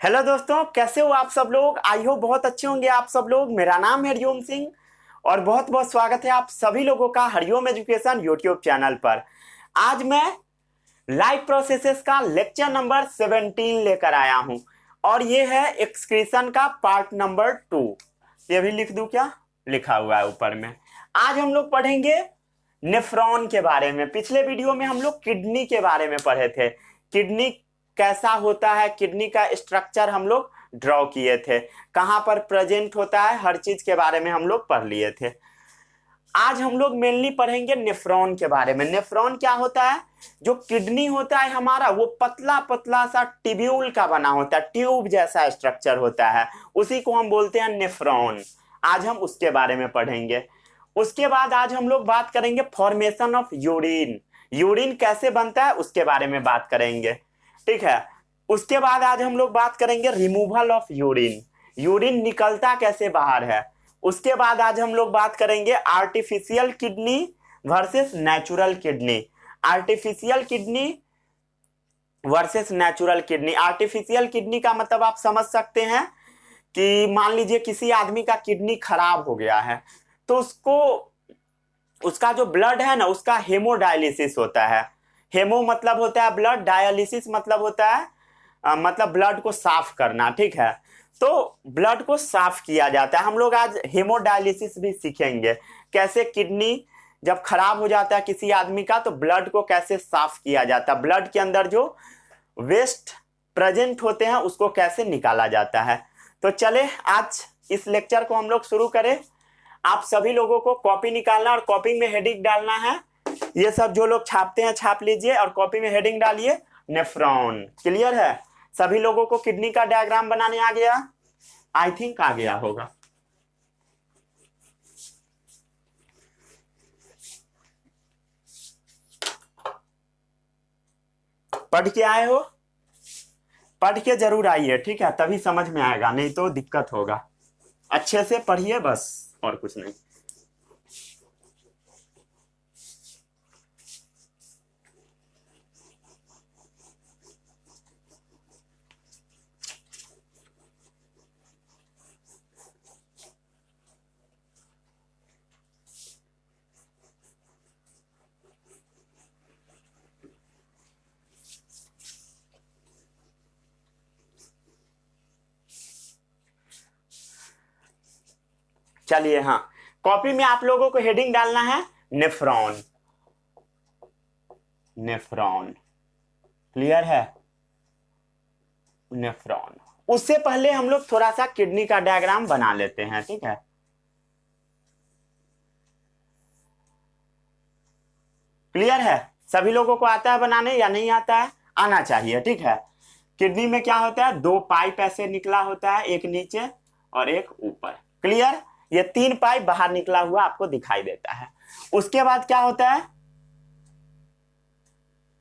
Hello दोस्तों, कैसे हो आप सब लोग। आई होप बहुत अच्छे होंगे आप सब लोग। मेरा नाम है हरिओम सिंह और बहुत बहुत स्वागत है आप सभी लोगों का हरिओम एजुकेशन यूट्यूब चैनल पर। आज मैं लाइव प्रोसेसेस का लेक्चर नंबर 17 लेकर आया हूं और ये है एक्सक्रीशन का पार्ट नंबर 2। ये भी लिख दूं क्या, लिखा हुआ है ऊपर में। आज हम लोग पढ़ेंगे नेफ्रॉन के बारे में। पिछले वीडियो में हम लोग किडनी के बारे में पढ़े थे। किडनी कैसा होता है, किडनी का स्ट्रक्चर हम लोग ड्रॉ किए थे, कहां पर प्रेजेंट होता है, हर चीज के बारे में हम लोग पढ़ लिए थे। आज हम लोग मेनली पढ़ेंगे नेफ्रॉन के बारे में। नेफ्रॉन क्या होता है? जो किडनी होता है हमारा, वो पतला पतला सा ट्यूब्यूल का बना होता है, ट्यूब जैसा स्ट्रक्चर होता है, उसी को हम बोलते हैं नेफ्रॉन। आज हम उसके बारे में पढ़ेंगे। उसके बाद आज हम लोग बात करेंगे फॉर्मेशन ऑफ यूरिन। यूरिन कैसे बनता है उसके बारे में बात करेंगे, ठीक है। उसके बाद आज हम लोग बात करेंगे रिमूवल ऑफ यूरिन, यूरिन निकलता कैसे बाहर है। उसके बाद आज हम लोग बात करेंगे artificial kidney versus natural kidney. Artificial kidney versus natural kidney. Artificial kidney का मतलब आप समझ सकते हैं कि मान लीजिए किसी आदमी का किडनी खराब हो गया है तो उसको, उसका जो ब्लड है ना, उसका हेमोडायलिसिस होता है। हेमो मतलब होता है ब्लड, डायलिसिस मतलब होता है मतलब ब्लड को साफ करना, ठीक है। तो ब्लड को साफ किया जाता है। हम लोग आज हेमोडायलिसिस भी सीखेंगे, कैसे किडनी जब खराब हो जाता है किसी आदमी का तो ब्लड को कैसे साफ किया जाता है, ब्लड के अंदर जो वेस्ट प्रेजेंट होते हैं उसको कैसे निकाला जाता है। तो चले आज इस लेक्चर को हम लोग शुरू करें। आप सभी लोगों को कॉपी निकालना और कॉपी में हेडिंग डालना है। ये सब जो लोग छापते हैं छाप लीजिए और कॉपी में हेडिंग डालिए नेफ्रॉन। क्लियर है? सभी लोगों को किडनी का डायग्राम बनाने आ गया? आई थिंक आ गया होगा। पढ़ के आए हो? पढ़ के जरूर आइए, ठीक है, तभी समझ में आएगा, नहीं तो दिक्कत होगा। अच्छे से पढ़िए बस, और कुछ नहीं। चलिए, हाँ, कॉपी में आप लोगों को हेडिंग डालना है नेफ्रॉन। नेफ्रॉन क्लियर है? नेफ्रॉन। उससे पहले हम लोग थोड़ा सा किडनी का डायग्राम बना लेते हैं, ठीक है। क्लियर है? सभी लोगों को आता है बनाने या नहीं आता है? आना चाहिए, ठीक है। किडनी में क्या होता है, दो पाइप ऐसे निकला होता है, एक नीचे और एक ऊपर। क्लियर? ये तीन पाइप बाहर निकला हुआ आपको दिखाई देता है। उसके बाद क्या होता है,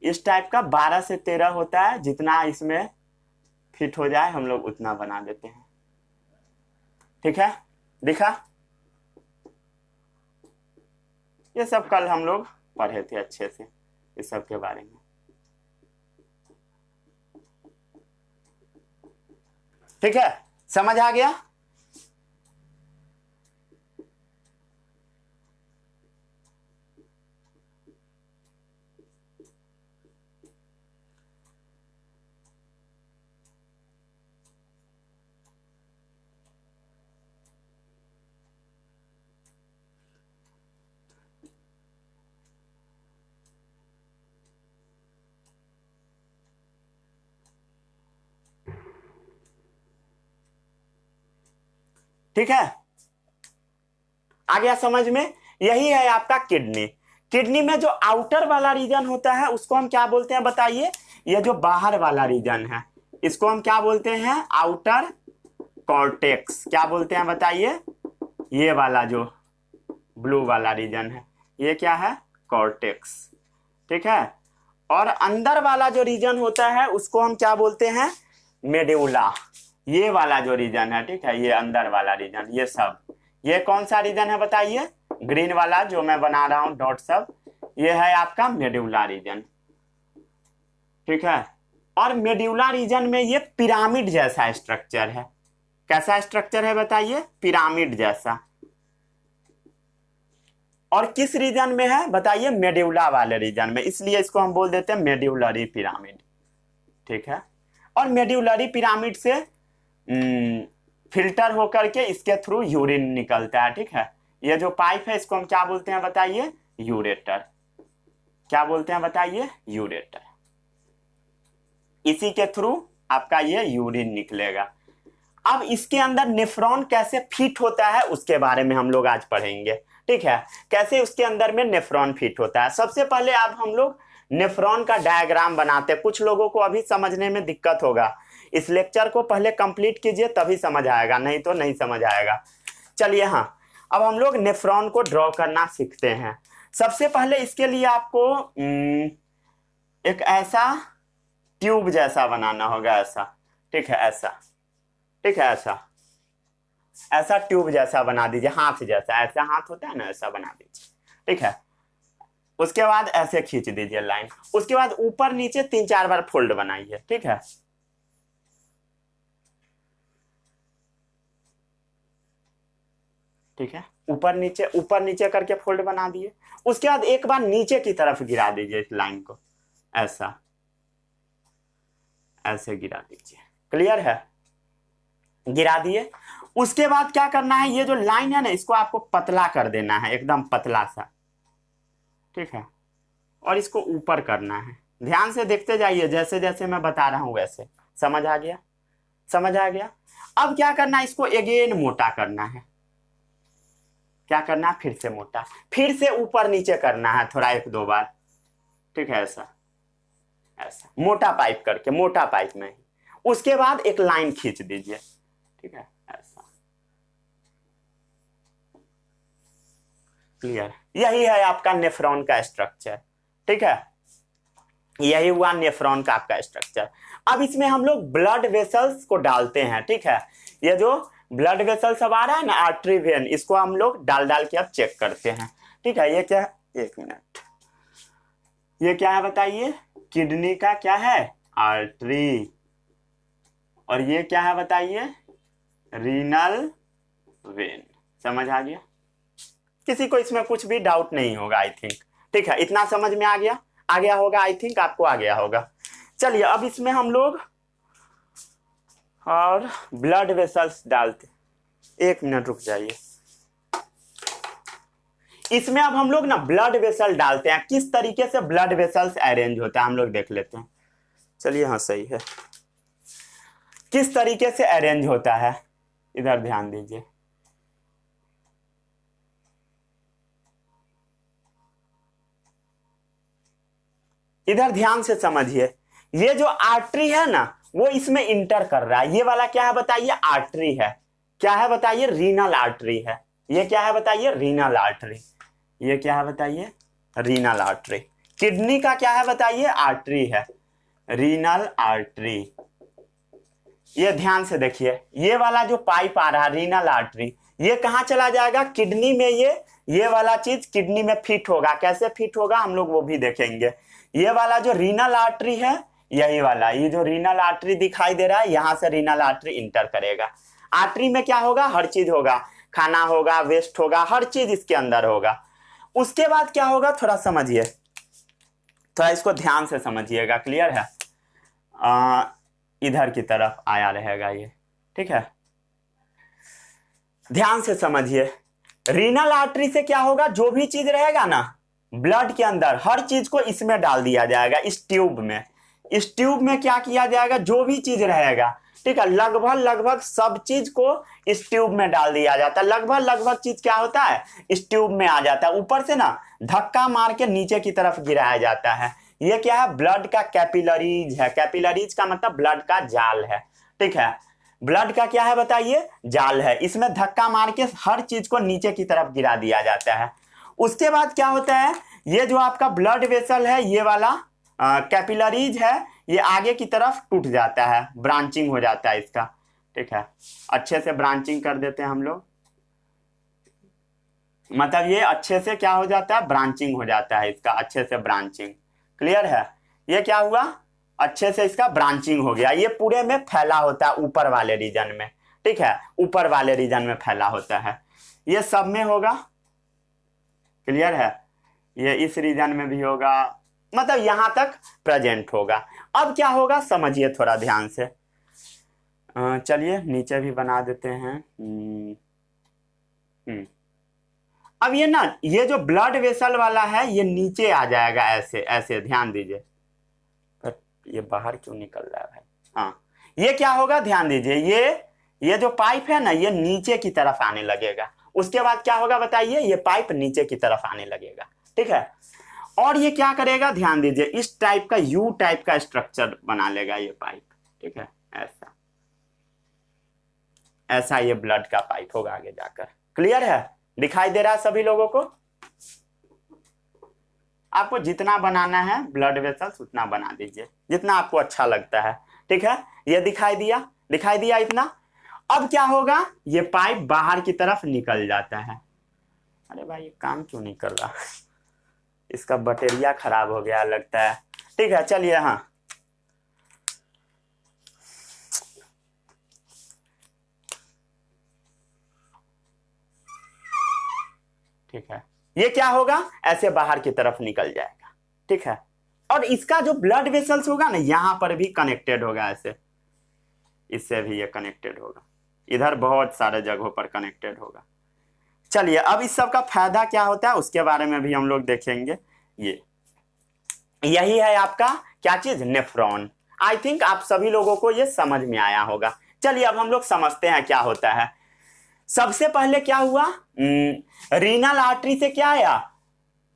इस टाइप का 12 से 13 होता है, जितना इसमें फिट हो जाए हम लोग उतना बना देते हैं, ठीक है। दिखा? ये सब कल हम लोग पढ़े थे अच्छे से इस सब के बारे में, ठीक है। समझ आ गया? ठीक है, आ गया समझ में? यही है आपका किडनी। किडनी में जो आउटर वाला रीजन होता है उसको हम क्या बोलते हैं बताइए? ये जो बाहर वाला रीजन है इसको हम क्या बोलते हैं? Outer cortex. क्या बोलते हैं बताइए? ये वाला जो ब्लू वाला रीजन है ये क्या है? कॉर्टेक्स, ठीक है। और अंदर वाला जो रीजन होता है उसको हम क्या बोलते हैं? मेडुला। ये वाला जो रीजन है, ठीक है, ये अंदर वाला रीजन, ये सब, ये कौन सा रीजन है बताइए? ग्रीन वाला जो मैं बना रहा हूं डॉट सब, ये है आपका मेडुला रीजन, ठीक है। और मेड्यूला रीजन में ये पिरामिड जैसा स्ट्रक्चर है। कैसा स्ट्रक्चर है बताइए? पिरामिड जैसा। और किस रीजन में है बताइए? मेड्यूला वाले रीजन में, इसलिए इसको हम बोल देते हैं मेड्यूलरी पिरामिड। ठीक है। और मेड्यूलरी पिरामिड से फिल्टर होकर के इसके थ्रू यूरिन निकलता है। ठीक है। ये जो पाइप है इसको हम क्या बोलते हैं बताइए? यूरेटर। क्या बोलते हैं बताइए? यूरेटर। इसी के थ्रू आपका ये यूरिन निकलेगा। अब इसके अंदर नेफ्रॉन कैसे फिट होता है उसके बारे में हम लोग आज पढ़ेंगे। ठीक है। कैसे उसके अंदर में नेफ्रॉन फिट होता है। सबसे पहले अब हम लोग नेफ्रॉन का डायग्राम बनाते हैं। कुछ लोगों को अभी समझने में दिक्कत होगा, इस लेक्चर को पहले कंप्लीट कीजिए तभी समझ आएगा, नहीं तो नहीं समझ आएगा। चलिए, हाँ, अब हम लोग नेफ्रॉन को ड्रॉ करना सीखते हैं। सबसे पहले इसके लिए आपको एक ऐसा ट्यूब जैसा बनाना होगा, ऐसा। ठीक है, ऐसा। ठीक है, ऐसा ट्यूब जैसा बना दीजिए, हाथ जैसा। ऐसा हाथ होता है ना, ऐसा बना दीजिए। ठीक है। उसके बाद ऐसे खींच दीजिए लाइन। उसके बाद ऊपर नीचे 3-4 बार फोल्ड बनाइए। ठीक है। ठीक है, ऊपर नीचे करके फोल्ड बना दिए। उसके बाद एक बार नीचे की तरफ गिरा दीजिए इस लाइन को, ऐसा, ऐसे गिरा दीजिए। क्लियर है? गिरा दिए। उसके बाद क्या करना है? ये जो लाइन है ना, इसको आपको पतला कर देना है, एकदम पतला सा। ठीक है। और इसको ऊपर करना है। ध्यान से देखते जाइए, जैसे जैसे मैं बता रहा हूं वैसे। समझ आ गया? समझ आ गया। अब क्या करना है? इसको अगेन मोटा करना है। क्या करना है? फिर से मोटा, फिर से ऊपर नीचे करना है थोड़ा, 1-2 बार। ठीक है, ऐसा ऐसा मोटा पाइप करके, मोटा पाइप में ही। उसके बाद एक लाइन खींच दीजिए। ठीक है, ऐसा। क्लियर? यही है आपका नेफ्रॉन का स्ट्रक्चर। ठीक है, यही हुआ नेफ्रॉन का आपका स्ट्रक्चर। अब इसमें हम लोग ब्लड वेसल्स को डालते हैं। ठीक है। ये जो ब्लड वेसल सब आ रहा है ना, आर्टरी वेन, इसको हम लोग डाल के अब चेक करते हैं। ठीक है। ये क्या है? 1 मिनट। ये क्या है बताइए? किडनी का क्या है? आर्टरी। और ये क्या है बताइए? Renal vein. समझ आ गया? किसी को इसमें कुछ भी डाउट नहीं होगा, आई थिंक। ठीक है, इतना समझ में आ गया? आ गया होगा, आई थिंक आपको आ गया होगा। चलिए, अब इसमें हम लोग और ब्लड वेसल्स डालते। 1 मिनट रुक जाइए। इसमें अब हम लोग ना ब्लड वेसल डालते हैं। किस तरीके से ब्लड वेसल्स अरेंज होता है हम लोग देख लेते हैं। चलिए, हाँ, सही है। किस तरीके से अरेंज होता है, इधर ध्यान दीजिए। इधर ध्यान से समझिए। ये जो आर्टरी है ना, वो इसमें इंटर कर रहा है। ये वाला क्या है बताइए? आर्टरी है। क्या है बताइए? रीनल आर्टरी है। ये क्या है बताइए? Renal artery. ये क्या है बताइए? Renal artery. किडनी का क्या है बताइए? आर्टरी है, रीनल आर्टरी। ये ध्यान से देखिए, ये वाला जो पाइप आ रहा है, रीनल आर्टरी, ये कहाँ चला जाएगा? किडनी में। ये वाला चीज किडनी में फिट होगा। कैसे फिट होगा हम लोग वो भी देखेंगे। ये वाला जो रीनल आर्टरी है, यही वाला, ये जो रीनल आर्टरी दिखाई दे रहा है, यहां से रीनल आर्टरी इंटर करेगा। आर्टरी में क्या होगा? हर चीज होगा, खाना होगा, वेस्ट होगा, हर चीज इसके अंदर होगा। उसके बाद क्या होगा? थोड़ा समझिए, थोड़ा इसको ध्यान से समझिएगा। क्लियर है? इधर की तरफ आया रहेगा ये। ठीक है, ध्यान से समझिए। रीनल आर्टरी से क्या होगा? जो भी चीज रहेगा ना ब्लड के अंदर, हर चीज को इसमें डाल दिया जाएगा, इस ट्यूब में। इस ट्यूब में क्या किया जाएगा? जो भी चीज रहेगा, ठीक है, लगभग सब चीज को इस ट्यूब में डाल दिया जाता है। लगभग चीज क्या होता है? इस ट्यूब में आ जाता है। ऊपर से ना धक्का मार के नीचे की तरफ गिराया जाता है। ये क्या है? ब्लड का कैपिलरीज है। कैपिलरीज का मतलब ब्लड का जाल है। ठीक है, ब्लड का क्या है बताइए? जाल है। इसमें धक्का मार के हर चीज को नीचे की तरफ गिरा दिया जाता है। उसके बाद क्या होता है? ये जो आपका ब्लड वेसल है, ये वाला कैपिलरीज है, ये आगे की तरफ टूट जाता है, ब्रांचिंग हो जाता है इसका। ठीक है, अच्छे से ब्रांचिंग कर देते हैं हम लोग। मतलब ये अच्छे से क्या हो जाता है? ब्रांचिंग हो जाता है इसका, अच्छे से ब्रांचिंग। क्लियर है? ये क्या हुआ? अच्छे से इसका ब्रांचिंग हो गया, ये पूरे में फैला होता है ऊपर वाले रीजन में, ठीक है, ऊपर वाले रीजन में फैला होता है, ये सब में होगा, क्लियर है, ये इस रीजन में भी होगा, मतलब यहां तक प्रेजेंट होगा। अब क्या होगा समझिए थोड़ा ध्यान से, चलिए नीचे भी बना देते हैं। अब ये ना, ये जो ब्लड वेसल वाला है ये नीचे आ जाएगा, ऐसे ऐसे ध्यान दीजिए, पर ये बाहर क्यों निकल रहा है भाई, हाँ ये क्या होगा ध्यान दीजिए, ये जो पाइप है ना ये नीचे की तरफ आने लगेगा, उसके बाद क्या होगा बताइए, ये पाइप नीचे की तरफ आने लगेगा, ठीक है, और ये क्या करेगा ध्यान दीजिए, इस टाइप का यू टाइप का स्ट्रक्चर बना लेगा ये पाइप, ठीक है, ऐसा ऐसा ये ब्लड का पाइप होगा आगे जाकर, क्लियर है, दिखाई दे रहा है सभी लोगों को। आपको जितना बनाना है ब्लड वेसल्स उतना बना दीजिए, जितना आपको अच्छा लगता है, ठीक है, ये दिखाई दिया इतना। अब क्या होगा, ये पाइप बाहर की तरफ निकल जाता है, अरे भाई ये काम क्यों नहीं कर रहा, इसका बैटरिया खराब हो गया लगता है, ठीक है, चलिए, हाँ ठीक है, ये क्या होगा ऐसे बाहर की तरफ निकल जाएगा, ठीक है, और इसका जो ब्लड वेसल्स होगा ना यहां पर भी कनेक्टेड होगा, ऐसे इससे भी ये कनेक्टेड होगा, इधर बहुत सारे जगहों पर कनेक्टेड होगा। चलिए अब इस सब का फायदा क्या होता है उसके बारे में भी हम लोग देखेंगे। यही है आपका क्या चीज, नेफ्रॉन। आई थिंक आप सभी लोगों को ये समझ में आया होगा। चलिए अब हम लोग समझते हैं क्या होता है। सबसे पहले क्या हुआ, रीनल आर्टरी से क्या आया,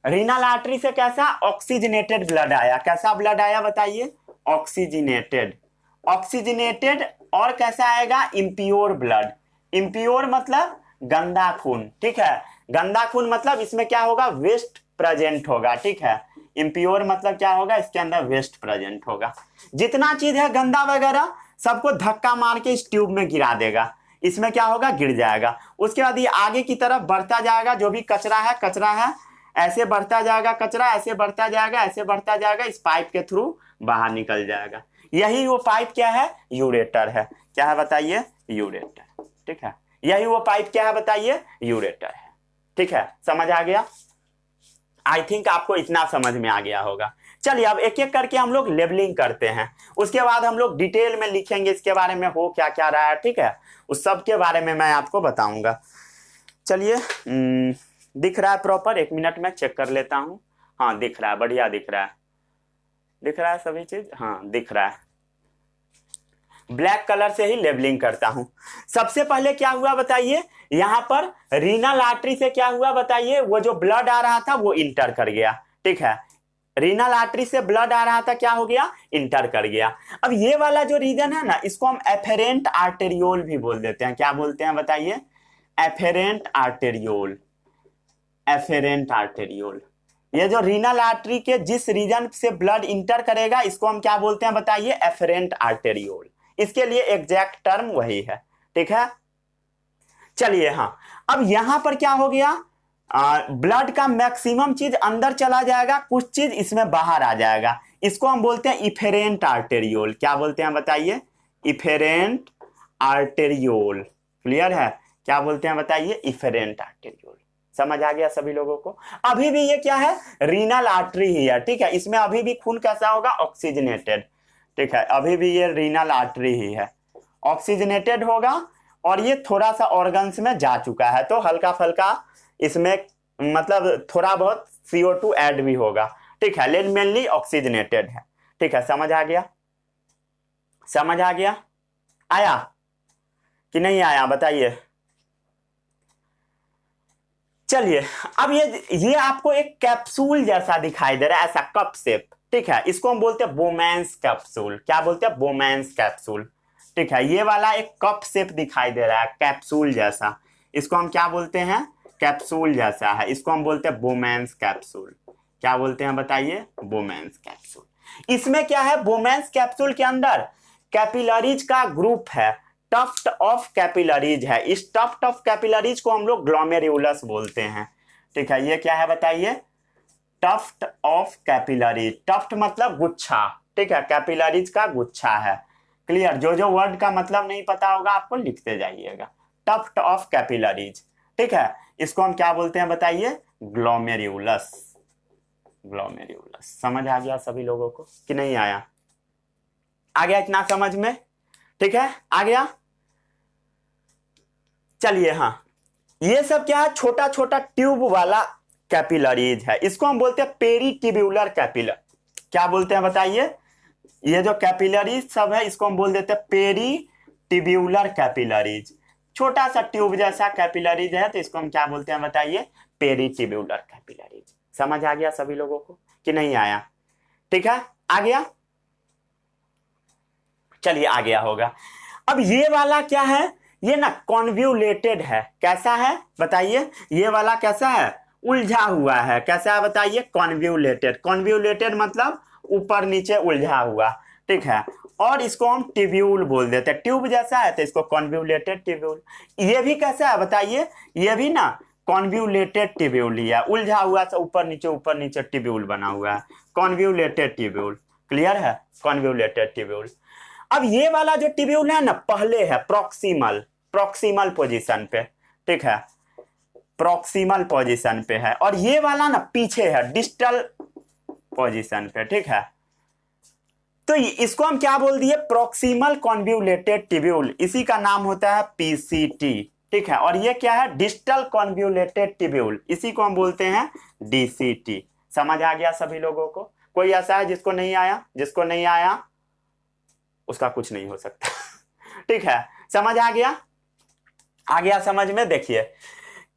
रीनल आर्टरी से कैसा ऑक्सीजनेटेड ब्लड आया, कैसा ब्लड आया बताइए, ऑक्सीजनेटेड, ऑक्सीजनेटेड, और कैसा आएगा, इम्प्योर ब्लड, इम्प्योर मतलब गंदा खून, ठीक है, गंदा खून मतलब इसमें क्या होगा, वेस्ट प्रेजेंट होगा, ठीक है, इम्प्योर मतलब क्या होगा, इसके अंदर वेस्ट प्रेजेंट होगा, जितना चीज है गंदा वगैरह सबको धक्का मार के इस ट्यूब में गिरा देगा, इसमें क्या होगा, गिर जाएगा। उसके बाद ये आगे की तरफ बढ़ता जाएगा, जो भी कचरा है ऐसे बढ़ता जाएगा, कचरा ऐसे बढ़ता जाएगा, ऐसे बढ़ता जाएगा, इस पाइप के थ्रू बाहर निकल जाएगा। यही वो पाइप क्या है, यूरेटर है, क्या है बताइए, यूरेटर, ठीक है, यही वो पाइप क्या है बताइए, यूरेटर है, ठीक है, समझ आ गया। आई थिंक आपको इतना समझ में आ गया होगा। चलिए अब एक एक करके हम लोग लेबलिंग करते हैं, उसके बाद हम लोग डिटेल में लिखेंगे इसके बारे में हो क्या क्या रहा है, ठीक है, उस सब के बारे में मैं आपको बताऊंगा। चलिए दिख रहा है प्रॉपर, एक मिनट में चेक कर लेता हूं, हाँ दिख रहा है, बढ़िया दिख रहा है सभी चीज, हाँ दिख रहा है। ब्लैक कलर से ही लेबलिंग करता हूं। सबसे पहले क्या हुआ बताइए, यहां पर रीनल आर्टरी से क्या हुआ बताइए, वो जो ब्लड आ रहा था वो इंटर कर गया, ठीक है, रीनल आर्टरी से ब्लड आ रहा था, क्या हो गया, इंटर कर गया। अब ये वाला जो रीजन है ना इसको हम एफेरेंट आर्टेरियोल भी बोल देते हैं, क्या बोलते हैं बताइए, एफेरेंट आर्टेरियोल, एफेरेंट आर्टेरियोल। ये जो रीनल आर्टरी के जिस रीजन से ब्लड इंटर करेगा इसको हम क्या बोलते हैं बताइए, एफेरेंट आर्टेरियोल, इसके लिए एग्जैक्ट टर्म वही है, ठीक है। चलिए हाँ, अब यहां पर क्या हो गया, ब्लड का मैक्सिमम चीज अंदर चला जाएगा, कुछ चीज इसमें बाहर आ जाएगा, इसको हम बोलते हैं इफेरेंट आर्टेरियोल, क्या बोलते हैं बताइए, इफेरेंट आर्टेरियोल, क्लियर है, क्या बोलते हैं बताइए, इफेरेंट आर्टेरियोल। समझ आ गया सभी लोगों को। अभी भी ये क्या है, रीनल आर्टरी ही है, ठीक है, इसमें अभी भी खून कैसा होगा, ऑक्सीजनेटेड, ठीक है, अभी भी ये रीनल आर्टरी ही है, ऑक्सीजनेटेड होगा, और ये थोड़ा सा ऑर्गन्स में जा चुका है, तो हल्का फल्का इसमें मतलब थोड़ा बहुत CO2 ऐड भी होगा, ठीक है, लेकिन मेनली ऑक्सीजनेटेड है, ठीक है, समझ आ गया, समझ आ गया, आया कि नहीं आया बताइए। चलिए अब ये आपको एक कैप्सूल जैसा दिखाई दे रहा है, ऐसा कप शेप, ठीक है, इसको हम बोलते हैं बोमैंस कैप्सूल, क्या बोलते हैं, बोमैंस कैप्सूल, ठीक है, ये वाला एक कप शेप दिखाई दे रहा है कैप्सूल जैसा, इसको हम क्या बोलते हैं, कैप्सूल जैसा है, इसको हम बोलते हैं बोमैंस कैप्सूल, क्या बोलते हैं बताइए, बोमैंस कैप्सूल। इसमें क्या है, बोमैंस कैप्सूल के अंदर कैपिलरीज का ग्रुप है, टफ्ट ऑफ कैपिलरीज है, इस टफ्ट ऑफ कैपिलरीज को हम लोग ग्लोमेरुलस बोलते हैं, ठीक है, ये क्या है बताइए, टफ्ट ऑफ कैपिलरीज, टफ्ट मतलब गुच्छा, ठीक है, कैपिलरीज का गुच्छा है। क्लियर? जो जो वर्ड का मतलब नहीं पता होगा आपको लिखते जाइएगा। टफ्ट ऑफ कैपिलरीज, ठीक है, इसको हम क्या बोलते हैं बताइए? ग्लोमेरुलस। ग्लोमेरुलस। समझ आ गया सभी लोगों को कि नहीं आया? आ गया इतना समझ में? ठीक है, आ गया। चलिए, हाँ, ये सब क्या है? छोटा छोटा ट्यूब वाला कैपिलरीज है, इसको हम बोलते हैं पेरीटिब्यूलर कैपिलर। क्या बोलते हैं बताइए? ये जो कैपिलरीज सब है इसको हम बोल देते हैं पेरीटिब्यूलर कैपिलरीज। छोटा सा ट्यूब जैसा कैपिलरीज है तो इसको हम क्या बोलते हैं बताइए? Peritubular capillaries. समझ आ गया सभी लोगों को कि नहीं आया? ठीक है, आ गया। चलिए, आ गया होगा। अब ये वाला क्या है? ये ना कॉन्व्यूलेटेड है। कैसा है बताइए? ये वाला कैसा है? उलझा हुआ है। कैसा है बताइए? कॉन्व्यूलेटेड। कॉन्व्यूलेटेड मतलब ऊपर नीचे उलझा हुआ, ठीक है। और इसको हम टिब्यूल बोल देते हैं। ट्यूब जैसा है तो इसको कॉन्व्यूलेटेड टिब्यूल। ये भी कैसा है बताइए? ये भी ना कॉन्व्यूलेटेड टिब्यूल ही है, उलझा हुआ से ऊपर नीचे टिब्यूल बना हुआ है, कॉन्व्यूलेटेड टिब्यूल। क्लियर है? Convoluted tubule. अब ये वाला जो टिब्यूल है ना, पहले है प्रॉक्सिमल पोजीशन पे, ठीक है, प्रॉक्सिमल पोजीशन पे है। और ये वाला ना पीछे है, डिस्टल पोजीशन पे, ठीक है। तो इसको हम क्या बोल दिए? Proximal convoluted tubule. इसी का नाम होता है पीसीटी, ठीक है। और ये क्या है? डिस्टल कॉन्व्यूलेटेड टिब्यूल, इसी को हम बोलते हैं डीसीटी। समझ आ गया सभी लोगों को? कोई ऐसा है जिसको नहीं आया? जिसको नहीं आया उसका कुछ नहीं हो सकता। ठीक है, समझ आ गया? आ गया समझ में? देखिए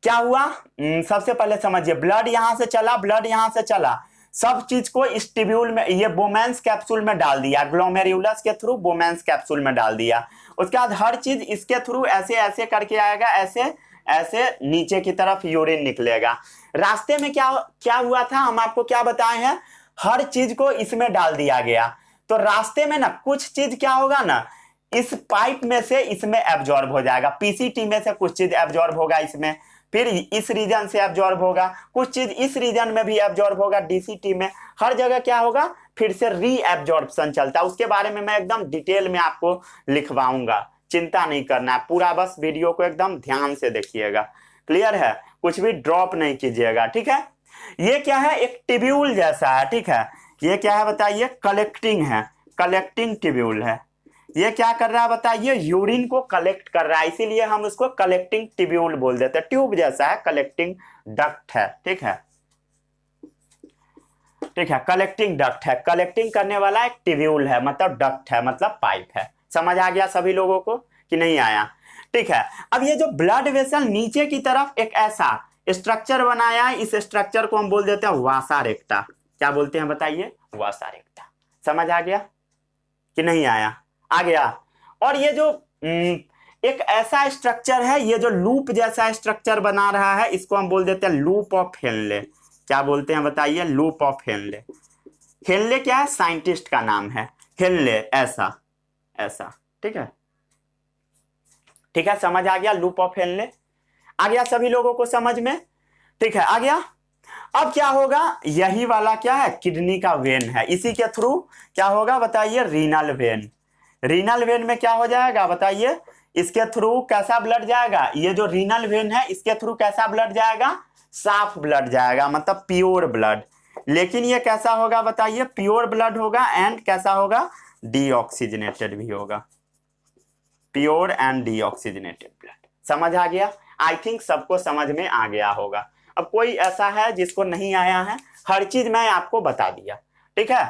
क्या हुआ। सबसे पहले समझिए, ब्लड यहां से चला, ब्लड यहां से चला, सब चीज को इस टिब्यूल में, ये बोमेंस कैप्सूल में डाल दिया, ग्लोमेरुलस के थ्रू बोमेंस कैप्सूल में डाल दिया। उसके बाद हर चीज इसके थ्रू ऐसे ऐसे करके आएगा, ऐसे ऐसे नीचे की तरफ यूरिन निकलेगा। रास्ते में क्या क्या हुआ था, हम आपको क्या बताए हैं? हर चीज को इसमें डाल दिया गया। तो रास्ते में ना कुछ चीज क्या होगा ना, इस पाइप में से इसमें एब्जॉर्ब हो जाएगा, पीसीटी में से कुछ चीज एब्जॉर्ब होगा इसमें, फिर इस रीजन से एब्जॉर्ब होगा, कुछ चीज इस रीजन में भी एब्जॉर्ब होगा डीसीटी में। हर जगह क्या होगा? फिर से री एब्जॉर्प्शन चलता है। उसके बारे में मैं एकदम डिटेल में आपको लिखवाऊंगा, चिंता नहीं करना है, पूरा बस वीडियो को एकदम ध्यान से देखिएगा। क्लियर है? कुछ भी ड्रॉप नहीं कीजिएगा, ठीक है। ये क्या है? एक टिब्यूल जैसा है, ठीक है। ये क्या है बताइए? कलेक्टिंग है, कलेक्टिंग टिब्यूल है। ये क्या कर रहा है बताइए? यूरिन को कलेक्ट कर रहा है, इसीलिए हम उसको कलेक्टिंग टिब्यूल बोल देते हैं। ट्यूब जैसा है, कलेक्टिंग डक्ट है, ठीक है, ठीक है, कलेक्टिंग डक्ट है। कलेक्टिंग करने वाला एक टिब्यूल है, मतलब डक्ट है, मतलब पाइप है। समझ आ गया सभी लोगों को कि नहीं आया? ठीक है। अब ये जो ब्लड वेसल नीचे की तरफ एक ऐसा स्ट्रक्चर बनाया है, इस स्ट्रक्चर को हम बोल देते हैं वासा रेक्टा। क्या बोलते हैं बताइए? वासा रेक्टा। समझ आ गया कि नहीं आया? आ गया। और ये जो एक ऐसा स्ट्रक्चर है, ये जो लूप जैसा स्ट्रक्चर बना रहा है, इसको हम बोल देते हैं लूप ऑफ हेनले। क्या बोलते हैं बताइए? Loop of Henle. हेनले क्या है? साइंटिस्ट का नाम है हेनले, ऐसा ऐसा, ठीक है, ठीक है। समझ आ गया? लूप ऑफ हेनले आ गया सभी लोगों को समझ में? ठीक है, आ गया। अब क्या होगा? यही वाला क्या है? किडनी का वेन है, इसी के थ्रू क्या होगा बताइए? Renal vein. रीनल वेन में क्या हो जाएगा बताइए? इसके थ्रू कैसा ब्लड जाएगा? ये जो रीनल वेन है इसके थ्रू कैसा ब्लड जाएगा? साफ ब्लड जाएगा, मतलब प्योर ब्लड। लेकिन ये कैसा होगा बताइए? प्योर ब्लड होगा एंड कैसा होगा? डीऑक्सीजनेटेड भी होगा, प्योर एंड डीऑक्सीजनेटेड ब्लड। समझ आ गया? आई थिंक सबको समझ में आ गया होगा। अब कोई ऐसा है जिसको नहीं आया है? हर चीज मैं आपको बता दिया, ठीक है।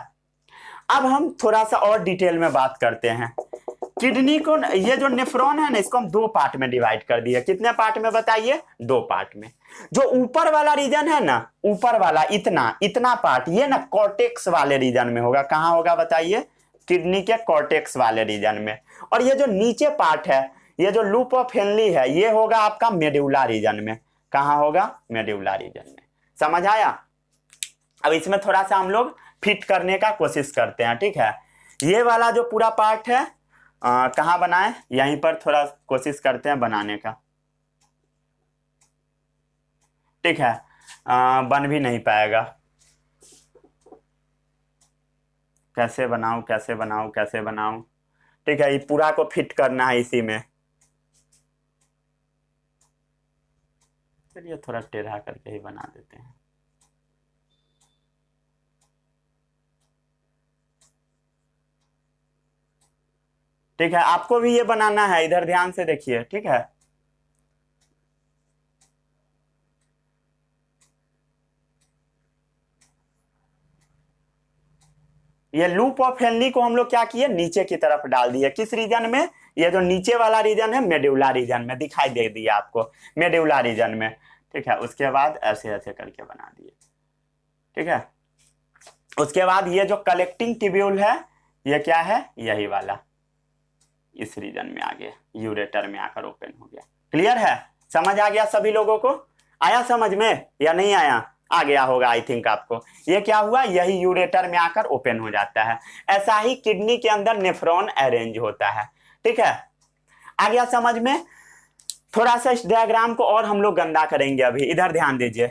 अब हम थोड़ा सा और डिटेल में बात करते हैं। किडनी को, ये जो नेफ्रॉन है ना, इसको हम दो पार्ट में डिवाइड कर दिया। कितने पार्ट में बताइए? दो पार्ट में। जो ऊपर वाला रीजन है ना, ऊपर वाला इतना इतना पार्ट, ये ना कॉर्टेक्स वाले रीजन में होगा। कहाँ होगा बताइए? किडनी के कॉर्टेक्स वाले रीजन में। और ये जो नीचे पार्ट है, ये जो लूप ऑफ हेनली है, ये होगा आपका मेडुला रीजन में। कहाँ होगा? मेडुला रीजन में। समझ आया? अब इसमें थोड़ा सा हम लोग फिट करने का कोशिश करते हैं, ठीक है। ये वाला जो पूरा पार्ट है कहाँ बनाए? यहीं पर थोड़ा कोशिश करते हैं बनाने का, ठीक है। बन भी नहीं पाएगा, कैसे बनाऊं कैसे बनाऊं कैसे बनाऊं। ठीक है, ये पूरा को फिट करना है इसी में। चलिए थोड़ा टेढ़ा करके ही बना देते हैं। ठीक है, आपको भी ये बनाना है, इधर ध्यान से देखिए। ठीक है, ये लूप ऑफ हेनरी को हम लोग क्या किए, नीचे की तरफ डाल दिए। किस रीजन में, ये जो नीचे वाला रीजन है मेडुला रीजन में, दिखाई दे दिया आपको, मेडुला रीजन में। ठीक है, उसके बाद ऐसे ऐसे करके बना दिए। ठीक है, उसके बाद ये जो कलेक्टिंग ट्यूब्यूल है, ये क्या है, यही वाला इस रीजन में आ गया, यूरेटर में आकर ओपन हो गया। क्लियर है, समझ आ गया सभी लोगों को? आया समझ में या नहीं आया? आ गया होगा आई थिंक आपको। ये क्या हुआ, यही यूरेटर में आकर ओपन हो जाता है। ऐसा ही किडनी के अंदर नेफ्रॉन अरेंज होता है। ठीक है, आ गया समझ में? थोड़ा सा इस डायग्राम को और हम लोग गंदा करेंगे अभी, इधर ध्यान दीजिए।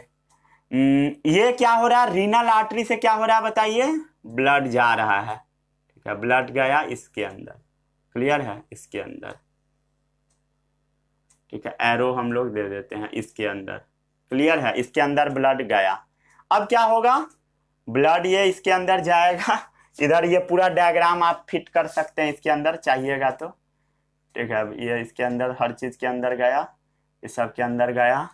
ये क्या हो रहा है, रीनल आर्टरी से क्या हो रहा है बताइए, ब्लड जा रहा है। ठीक है, ब्लड गया इसके अंदर। क्लियर है, इसके अंदर। ठीक है, एरो हम लोग दे देते हैं इसके अंदर। क्लियर है, इसके अंदर ब्लड गया। अब क्या होगा, ब्लड ये इसके अंदर जाएगा। इधर ये पूरा डायग्राम आप फिट कर सकते हैं इसके अंदर चाहिएगा तो। ठीक है, ये इसके अंदर हर चीज के अंदर गया, इस सब के अंदर गया।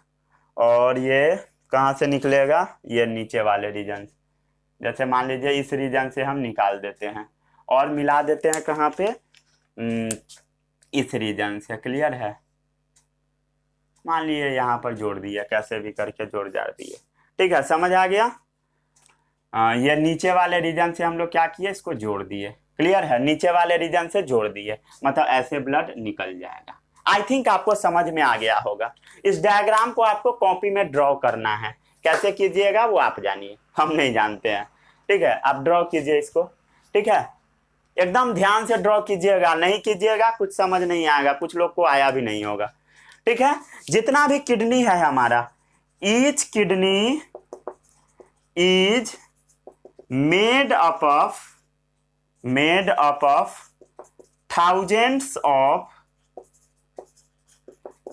और ये कहाँ से निकलेगा, ये नीचे वाले रीजन से। जैसे मान लीजिए इस रीजन से हम निकाल देते हैं और मिला देते हैं कहाँ पे, इस रीजन से। क्लियर है, मान लीजिए यहाँ पर जोड़ दिया, कैसे भी करके जोड़ जा दिए। ठीक है, समझ आ गया? ये नीचे वाले रीजन से हम लोग क्या किए, इसको जोड़ दिए। क्लियर है, नीचे वाले रीजन से जोड़ दिए, मतलब ऐसे ब्लड निकल जाएगा। आई थिंक आपको समझ में आ गया होगा। इस डायग्राम को आपको कॉपी में ड्रॉ करना है, कैसे कीजिएगा वो आप जानिए, हम नहीं जानते हैं। ठीक है, आप ड्रॉ कीजिए इसको। ठीक है, एकदम ध्यान से ड्रॉ कीजिएगा, नहीं कीजिएगा कुछ समझ नहीं आएगा, कुछ लोग को आया भी नहीं होगा। ठीक है, जितना भी किडनी है हमारा, each kidney is made up of thousands of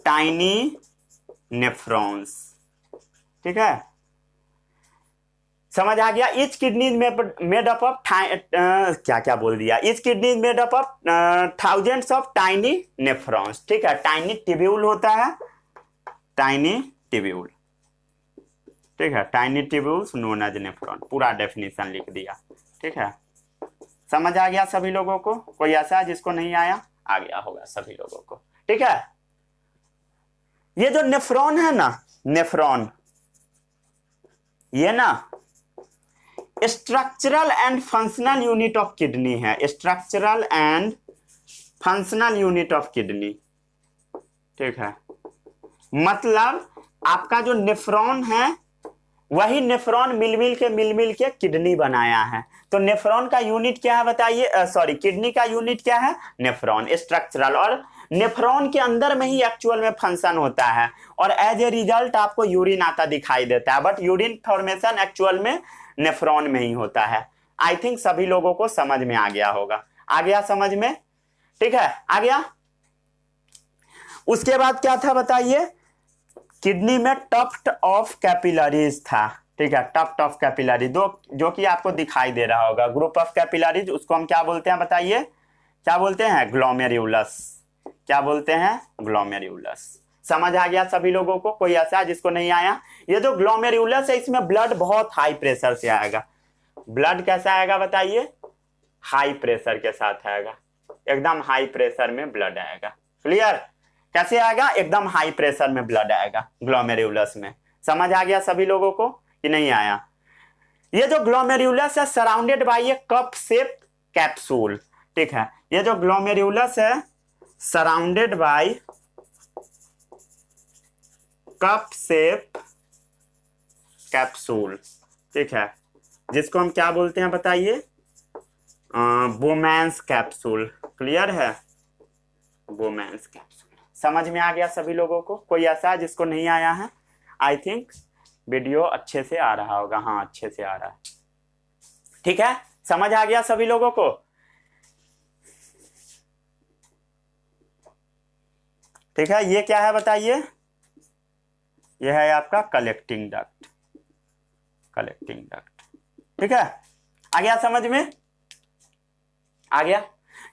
tiny nephrons. ठीक है, समझ आ गया? Each kidney made up of क्या बोल दिया, each kidney made up of thousands of tiny nephrons. ठीक है, टाइनी ट्यूब्यूल होता है, टाइनी ट्यूब्यूल। ठीक है, tiny tubules known as nephron, पूरा डेफिनेशन लिख दिया। ठीक है, समझ आ गया सभी लोगों को? कोई ऐसा है जिसको नहीं आया? आ गया होगा सभी लोगों को। ठीक है, ये जो नेफ्रॉन है ना, नेफ्रॉन ये ना structural and functional unit of kidney है। Structural and functional unit of kidney. ठीक है, मतलब आपका जो नेफ्रॉन है, वही नेफ्रॉन मिल मिल के किडनी बनाया है। तो नेफ्रॉन का यूनिट क्या है बताइए, सॉरी किडनी का यूनिट क्या है, नेफ्रॉन। स्ट्रक्चरल, और नेफ्रॉन के अंदर में ही एक्चुअल में फंक्शन होता है, और एज ए रिजल्ट आपको यूरिन आता दिखाई देता है, बट यूरिन फॉर्मेशन एक्चुअल में नेफ्रॉन में ही होता है। आई थिंक सभी लोगों को समझ में आ गया होगा। आ गया समझ में? ठीक है, आ गया। उसके बाद क्या था बताइए, किडनी में टफ्ट ऑफ कैपिलरीज था। ठीक है, टफ्ट ऑफ कैपिलरी जो कि आपको दिखाई दे रहा होगा। ग्रुप ऑफ कैपिलरीज, उसको हम क्या बोलते हैं बताइए, क्या बोलते हैं, ग्लोमेरुलस। क्या बोलते हैं, ग्लोमेरुलस। समझ आ गया सभी लोगों को? कोई ऐसा है जिसको नहीं आया? ये जो ग्लोमेरुलस है, इसमें ब्लड बहुत हाई प्रेशर से आएगा। ब्लड कैसा आएगा बताइए, हाई प्रेशर के साथ आएगा, एकदम हाई प्रेशर में ब्लड आएगा। क्लियर? कैसे आएगा, एकदम हाई प्रेशर में ब्लड आएगा ग्लोमेरुलस में। समझ आ गया सभी लोगों को कि नहीं आया? ये जो ग्लोमेरुलस है surrounded by A cup shape capsule. ठीक है, ये जो ग्लोमेरुलस है surrounded by cup shape capsule. ठीक है, जिसको हम क्या बोलते हैं बताइए, बोमैंस कैप्सूल। क्लियर है, बोमैंस कैप्सूल। समझ में आ गया सभी लोगों को? कोई ऐसा है जिसको नहीं आया है? आई थिंक वीडियो अच्छे से आ रहा होगा। हाँ, अच्छे से आ रहा है। ठीक है, समझ आ गया सभी लोगों को? ठीक है, ये क्या है बताइए? ये है आपका कलेक्टिंग डक्ट, कलेक्टिंग डक्ट। ठीक है, आ गया समझ में? आ गया।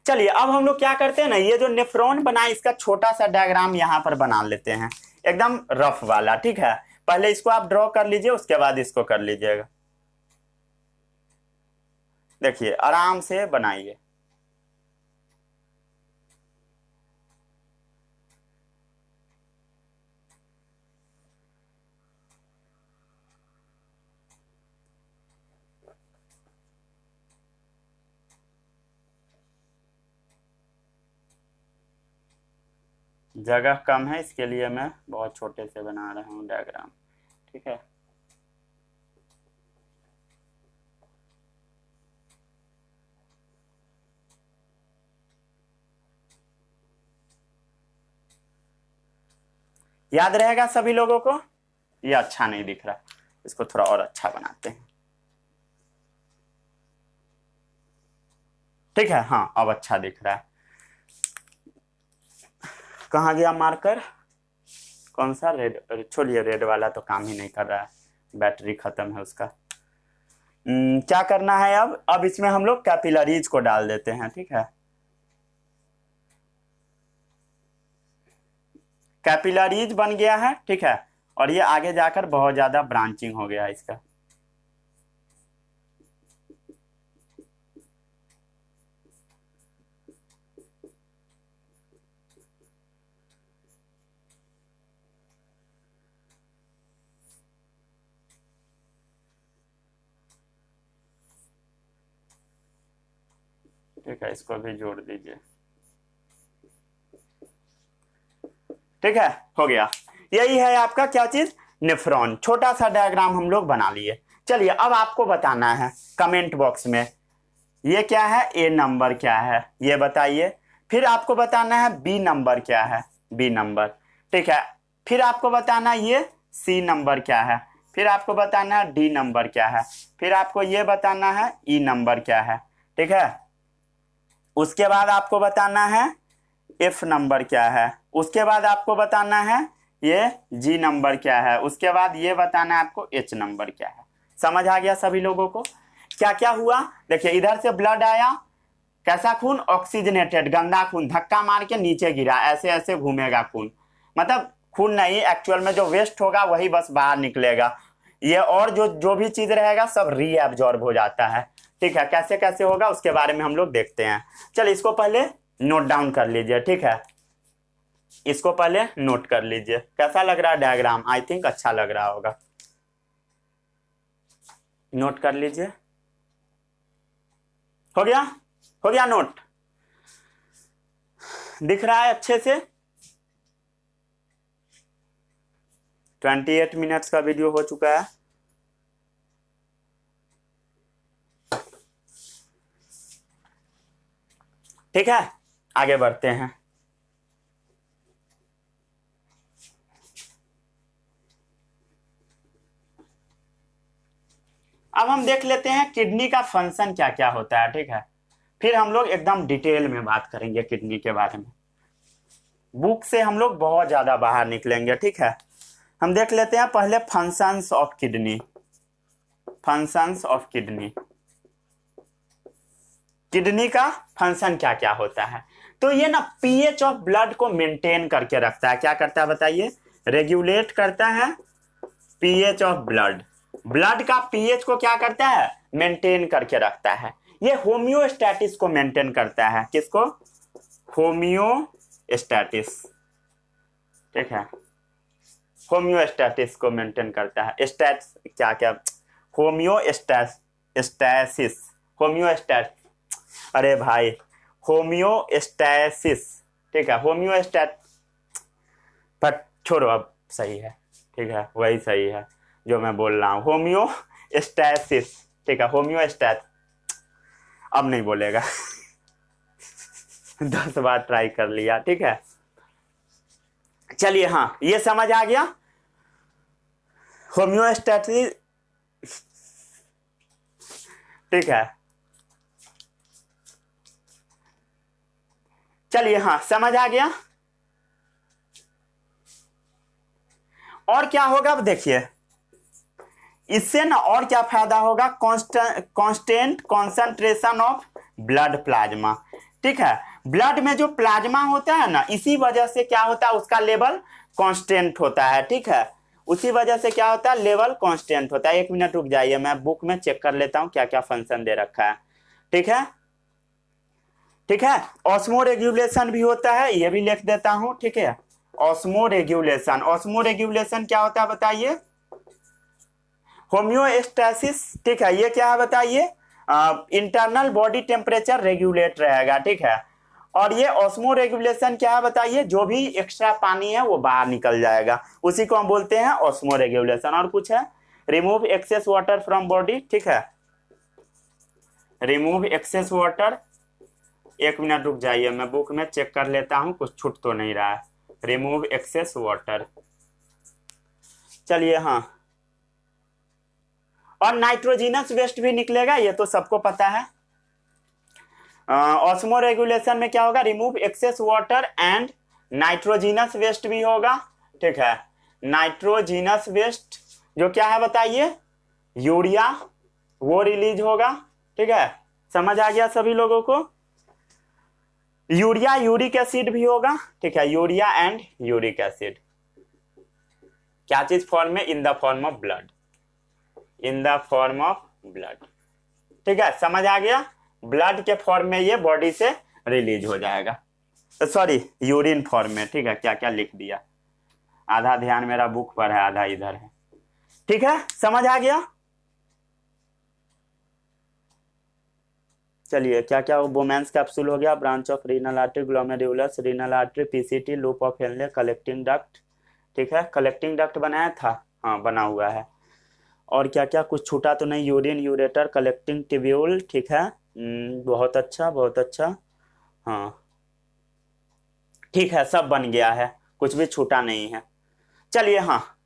चलिए अब हम लोग क्या करते हैं ना, ये जो नेफ्रॉन बना है इसका छोटा सा डायग्राम यहां पर बना लेते हैं, एकदम रफ वाला। ठीक है, पहले इसको आप ड्रॉ कर लीजिए, उसके बाद इसको कर लीजिएगा। देखिए आराम से बनाइए। जगह कम है इसके लिए मैं बहुत छोटे से बना रहा हूँ डायग्राम। ठीक है, याद रहेगा सभी लोगों को? ये अच्छा नहीं दिख रहा, इसको थोड़ा और अच्छा बनाते हैं। ठीक है, हाँ अब अच्छा दिख रहा है। कहाँ गया मार्कर? कौन सा? रेड? छोड़िए, रेड वाला तो काम ही नहीं कर रहा है, बैटरी खत्म है उसका। क्या करना है अब इसमें हम लोग कैपिलरीज को डाल देते हैं। ठीक है, कैपिलरीज बन गया है। ठीक है, और ये आगे जाकर बहुत ज्यादा ब्रांचिंग हो गया है इसका। ठीक है, इसको भी जोड़ दीजिए। ठीक है, हो गया। यही है आपका क्या चीज? नेफ्रॉन। छोटा सा डायग्राम हम लोग बना लिए। चलिए अब आपको बताना है कमेंट बॉक्स में ये क्या है, ए नंबर क्या है ये बताइए। फिर आपको बताना है बी नंबर क्या है, बी नंबर। ठीक है, फिर आपको बताना ये सी नंबर क्या है। फिर आपको बताना है डी नंबर क्या है। फिर आपको ये बताना है ई नंबर क्या है। ठीक है, उसके बाद आपको बताना है एफ नंबर क्या है। उसके बाद आपको बताना है ये जी नंबर क्या है। उसके बाद ये बताना है आपको एच नंबर क्या है। समझ आ गया सभी लोगों को? क्या क्या हुआ? देखिए इधर से ब्लड आया, कैसा खून? ऑक्सीजनेटेड, गंदा खून, धक्का मार के नीचे गिरा, ऐसे ऐसे घूमेगा खून। मतलब खून नहीं, एक्चुअल में जो वेस्ट होगा वही बस बाहर निकलेगा। ये और जो जो भी चीज रहेगा सब रीएब्जॉर्ब हो जाता है। ठीक है, कैसे कैसे होगा उसके बारे में हम लोग देखते हैं। चलिए इसको पहले नोट डाउन कर लीजिए। ठीक है, इसको पहले नोट कर लीजिए। कैसा लग रहा है डायग्राम? आई थिंक अच्छा लग रहा होगा। नोट कर लीजिए। हो गया? हो गया नोट? दिख रहा है अच्छे से? 28 मिनट्स का वीडियो हो चुका है। ठीक है, आगे बढ़ते हैं। अब हम देख लेते हैं किडनी का फंक्शन क्या क्या होता है। ठीक है, फिर हम लोग एकदम डिटेल में बात करेंगे किडनी के बारे में। बुक से हम लोग बहुत ज्यादा बाहर निकलेंगे। ठीक है, हम देख लेते हैं पहले functions of kidney. Functions of kidney, kidney का फंक्शन क्या क्या होता है? तो ये ना पीएच ऑफ ब्लड को मेंटेन करके रखता है। क्या करता है बताइए? रेगुलेट करता है पीएच ऑफ ब्लड। ब्लड का पीएच को क्या करता है? मेंटेन करके रखता है। ये होम्योस्टैटिस को मेंटेन करता है। किसको? होम्योस्टैटिस। ठीक है, होम्योस्टैटिस को मेंटेन करता है। स्टैट्स क्या क्या? होम्योस्टैसिस, होम्योस्टैट, अरे भाई होम्योस्टैसिस। ठीक है, होम्योस्टैट, पर छोड़ो अब सही है। ठीक है, वही सही है जो मैं बोल रहा हूँ, होम्योस्टैसिस। ठीक है, होम्योस्टैट, अब नहीं बोलेगा 10 बार ट्राई कर लिया। ठीक है, चलिए हाँ ये समझ आ गया। होम्योस्टैटिस। ठीक है, चलिए हाँ, समझ आ गया। और क्या होगा अब देखिए, इससे ना और क्या फायदा होगा, constant concentration of blood plasma. ठीक है, ब्लड में जो प्लाज्मा होता है ना, इसी वजह से क्या होता है, उसका लेवल कांस्टेंट होता है। ठीक है, उसी वजह से क्या होता है, लेवल कांस्टेंट होता है। एक मिनट रुक जाइए, मैं बुक में चेक कर लेता हूं क्या क्या फंक्शन दे रखा है। ठीक है, ठीक है, ऑस्मो रेगुलेशन भी होता है, ये भी लिख देता हूं। ठीक है, ऑस्मो रेगुलेशन, ऑस्मो रेगुलेशन क्या होता है बताइए, होम्योस्टेसिस। ठीक है, ये क्या है बताइए, इंटरनल बॉडी टेम्परेचर रेगुलेट रहेगा। ठीक है, और ये ऑस्मो रेगुलेशन क्या है बताइए, जो भी एक्स्ट्रा पानी है वो बाहर निकल जाएगा, उसी को हम बोलते हैं ऑस्मो रेगुलेशन। और कुछ है, remove excess water from body. ठीक है, रिमूव एक्सेस वाटर, एक मिनट रुक जाइए, मैं बुक में चेक कर लेता हूं कुछ छूट तो नहीं रहा है। रिमूव एक्सेस वाटर, चलिए हाँ, और नाइट्रोजिनस वेस्ट भी निकलेगा, ये तो सबको पता है। ऑस्मो रेगुलेशन में क्या होगा, remove excess water and nitrogenous waste भी होगा। ठीक है, नाइट्रोजिनस वेस्ट जो क्या है बताइए, यूरिया, वो रिलीज होगा। ठीक है, समझ आ गया सभी लोगों को। यूरिया, यूरिक एसिड भी होगा। ठीक है, यूरिया एंड यूरिक एसिड क्या चीज फॉर्म में, in the form of blood, in the form of blood. ठीक है, समझ आ गया, ब्लड के फॉर्म में ये बॉडी से रिलीज हो जाएगा, सॉरी यूरिन फॉर्म में। ठीक है, क्या क्या लिख दिया, आधा ध्यान मेरा बुक पर है, आधा इधर है। ठीक है, समझ आ गया। चलिए, क्या क्या, बोमेंस कैप्सूल हो गया, branch of renal artery, glomerulus, renal artery, PCT, loop of Henle, collecting duct. ठीक है, कलेक्टिंग डक्ट बनाया था, हाँ बना हुआ है। और क्या क्या, कुछ छूटा तो नहीं, यूरिन, यूरेटर, कलेक्टिंग ट्यूब्यूल। ठीक है, बहुत अच्छा, बहुत अच्छा, हाँ ठीक है, सब बन गया है, कुछ भी छूटा नहीं है। चलिए हाँ,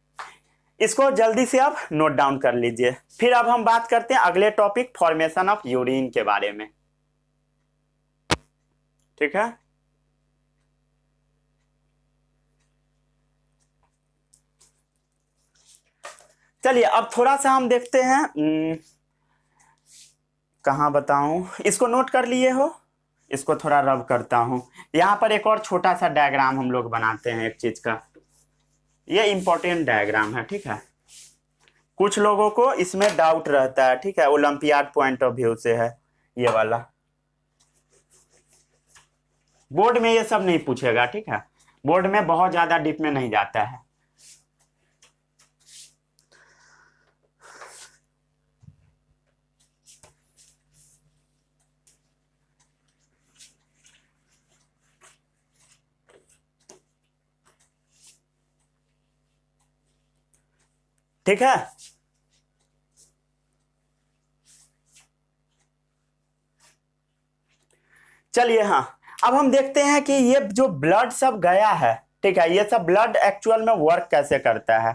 इसको जल्दी से अब नोट डाउन कर लीजिए। फिर अब हम बात करते हैं अगले टॉपिक, फॉर्मेशन ऑफ यूरिन के बारे में। ठीक है, चलिए अब थोड़ा सा हम देखते हैं, कहाँ बताऊं, इसको नोट कर लिए हो, इसको थोड़ा रब करता हूं। यहां पर एक और छोटा सा डायग्राम हम लोग बनाते हैं एक चीज का, ये इंपॉर्टेंट डायग्राम है। ठीक है, कुछ लोगों को इसमें डाउट रहता है। ठीक है, ओलंपियाड पॉइंट ऑफ व्यू से है ये वाला, बोर्ड में ये सब नहीं पूछेगा। ठीक है, बोर्ड में बहुत ज्यादा डीप में नहीं जाता है। ठीक है, चलिए हाँ, अब हम देखते हैं कि ये जो ब्लड सब गया है, ठीक है, ये सब ब्लड एक्चुअल में वर्क कैसे करता है।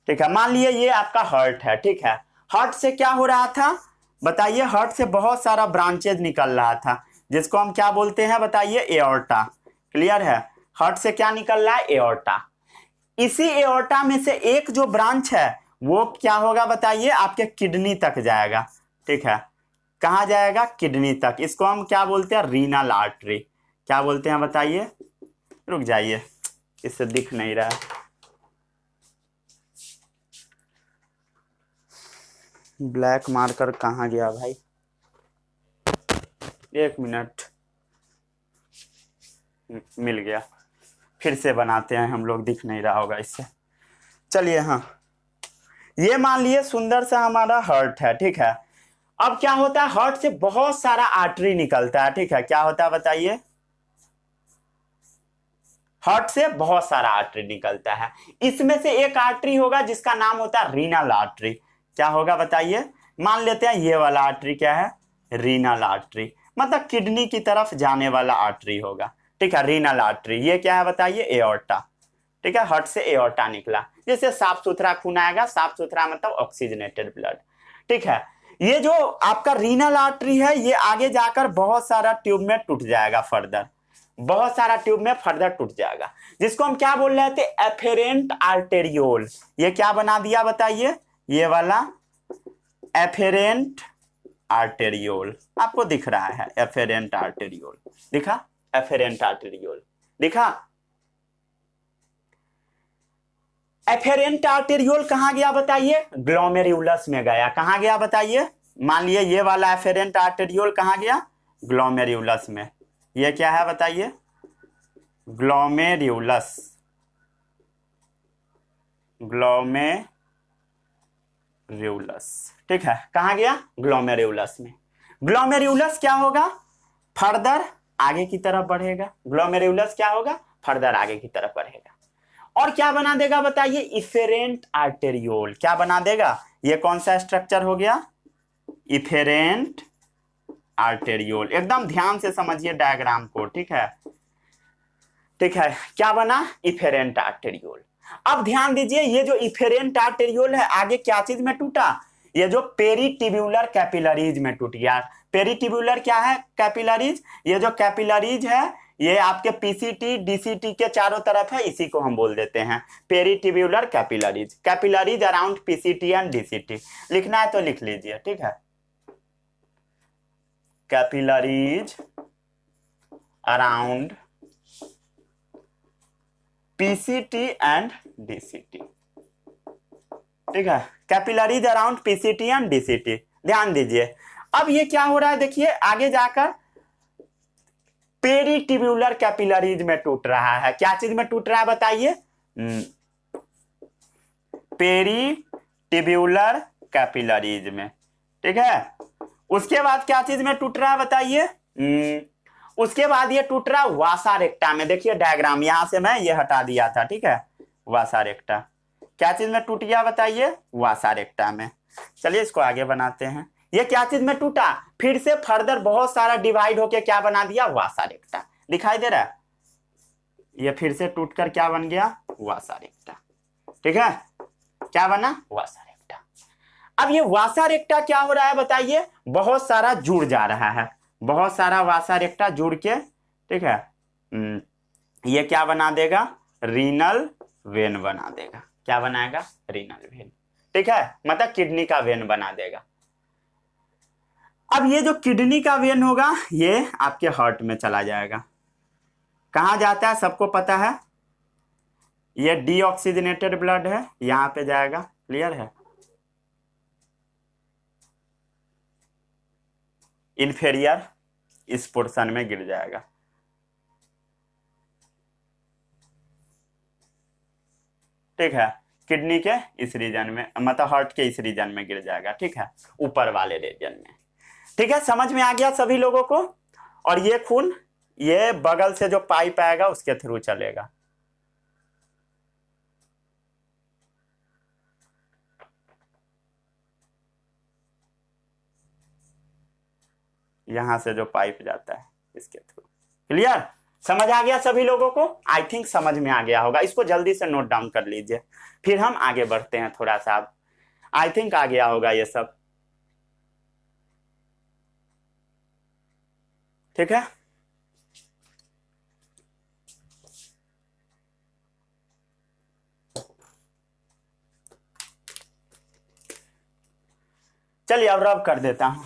ठीक है, मान लिए ये आपका हार्ट है। ठीक है, हार्ट से क्या हो रहा था बताइए, हार्ट से बहुत सारा ब्रांचेज निकल रहा था, जिसको हम क्या बोलते हैं बताइए, एओर्टा। क्लियर है, हार्ट से क्या निकल रहा है, एओर्टा। इसी एओर्टा में से एक जो ब्रांच है वो क्या होगा बताइए, आपके किडनी तक जाएगा। ठीक है, कहाँ जाएगा, किडनी तक। इसको हम क्या बोलते हैं, रीनल आर्टरी। क्या बोलते हैं बताइए, रुक जाइए, इससे दिख नहीं रहा है, ब्लैक मार्कर कहाँ गया भाई, एक मिनट, मिल गया, फिर से बनाते हैं हम लोग, दिख नहीं रहा होगा इससे। चलिए हाँ, ये मान लिए सुंदर सा हमारा हार्ट है। ठीक है, अब क्या होता है, हार्ट से बहुत सारा आर्टरी निकलता है। ठीक है, क्या होता है बताइए, हार्ट से बहुत सारा आर्टरी निकलता है, इसमें से एक आर्टरी होगा जिसका नाम होता है रीनल आर्टरी। क्या होगा बताइए, मान लेते हैं ये वाला आर्टरी क्या है, रीनल आर्टरी, मतलब किडनी की तरफ जाने वाला आर्टरी होगा। ठीक है, रीनल आर्टरी, ये क्या है बताइए, एओर्टा। ठीक है, हार्ट से एओर्टा निकला, जैसे साफ सुथरा खून आएगा, साफ सुथरा मतलब ऑक्सीजनेटेड ब्लड। ठीक है, ये जो आपका रीनल आर्टरी है, ये आगे जाकर बहुत सारा ट्यूब में टूट जाएगा फर्दर, बहुत सारा ट्यूब में फर्दर टूट जाएगा, जिसको हम क्या बोल रहे थे, एफेरेंट आर्टेरियोल। ये क्या बना दिया बताइए, ये वाला एफेरेंट आर्टेरियोल आपको दिख रहा है, एफेरेंट आर्टेरियोल दिखा, एफेरेंट आर्टेरियोल दिखा। एफेरेंट आर्टेरियोल कहां गया बताइए, ग्लोमेरुलस में गया। कहां गया बताइए, मान लिए ये वाला एफेरेंट आर्टेरियोल कहां गया, ग्लोमेरुलस में। ये क्या है बताइए, ग्लोमेरुलस, ग्लोमेरुलस, ठीक है, कहां गया, ग्लोमेरुलस में। ग्लोमेरुलस क्या होगा, फर्दर आगे की तरफ बढ़ेगा। ग्लोमेरुलस क्या होगा, फर्दर आगे की तरफ बढ़ेगा। और क्या बना देगा बताइए, इफेरेंट आर्टेरियोल। क्या बना देगा, ये कौन सा स्ट्रक्चर हो गया, इफेरेंट आर्टेरियोल। एकदम ध्यान से समझिए डायग्राम को, ठीक है, ठीक है। क्या बना, इफेरेंट आर्टेरियोल। अब ध्यान दीजिए, ये जो इफेरेंट आर्टेरियोल है आगे क्या चीज में टूटा, ये जो पेरिटिब्यूलर कैपिलरीज में टूट गया। पेरिटिब्यूलर क्या है, कैपिलरीज। ये जो कैपिलरीज है ये आपके पीसीटी डीसीटी के चारों तरफ है, इसी को हम बोल देते हैं peritubular capillaries. Capillaries around PCT and DCT. लिखना है तो लिख लीजिए, ठीक है, capillaries around PCT and DCT, ठीक है, capillaries around PCT and DCT. ध्यान दीजिए, अब ये क्या हो रहा है देखिए, आगे जाकर पेरिटिब्यूलर कैपिलरीज में टूट रहा है। क्या चीज में टूट रहा है बताइए, पेरिटिब्यूलर कैपिलरीज में, ठीक है। उसके बाद क्या चीज में टूट रहा है बताइए, उसके बाद ये टूट रहा है वासा रेक्टा में। देखिए डायग्राम, यहां से मैं ये हटा दिया था, ठीक है, वासा रेक्टा। क्या चीज में टूट गया बताइए, वासा रेक्टा में। चलिए इसको आगे बनाते हैं। ये क्या चीज में टूटा, फिर से फर्दर बहुत सारा डिवाइड होके क्या बना दिया, वासा रेक्टा। दिखाई दे रहा है, ये फिर से टूटकर क्या बन गया, वासा रेक्टा, ठीक है। क्या बना, वासा रेक्टा। अब ये वासा रेक्टा क्या हो रहा है बताइए, बहुत सारा जुड़ जा रहा है, बहुत सारा वासा रेक्टा जुड़ के, ठीक है, ये क्या बना देगा, रीनल वेन बना देगा। क्या बनाएगा, रीनल वेन, ठीक है, मतलब किडनी का वेन बना देगा। अब ये जो किडनी का वेन होगा ये आपके हार्ट में चला जाएगा। कहां जाता है सबको पता है, ये डीऑक्सीजनेटेड ब्लड है, यहां पे जाएगा, क्लियर है। इंफेरियर इस पोर्शन में गिर जाएगा, ठीक है, किडनी के इस रीजन में, मतलब हार्ट के इस रीजन में गिर जाएगा, ठीक है, ऊपर वाले रीजन में, ठीक है। समझ में आ गया सभी लोगों को। और ये खून ये बगल से जो पाइप आएगा उसके थ्रू चलेगा, यहां से जो पाइप जाता है इसके थ्रू। क्लियर, समझ आ गया सभी लोगों को, आई थिंक समझ में आ गया होगा। इसको जल्दी से नोट डाउन कर लीजिए, फिर हम आगे बढ़ते हैं थोड़ा सा। आई थिंक आ गया होगा ये सब, ठीक है। चलिए अब रब कर देता हूं।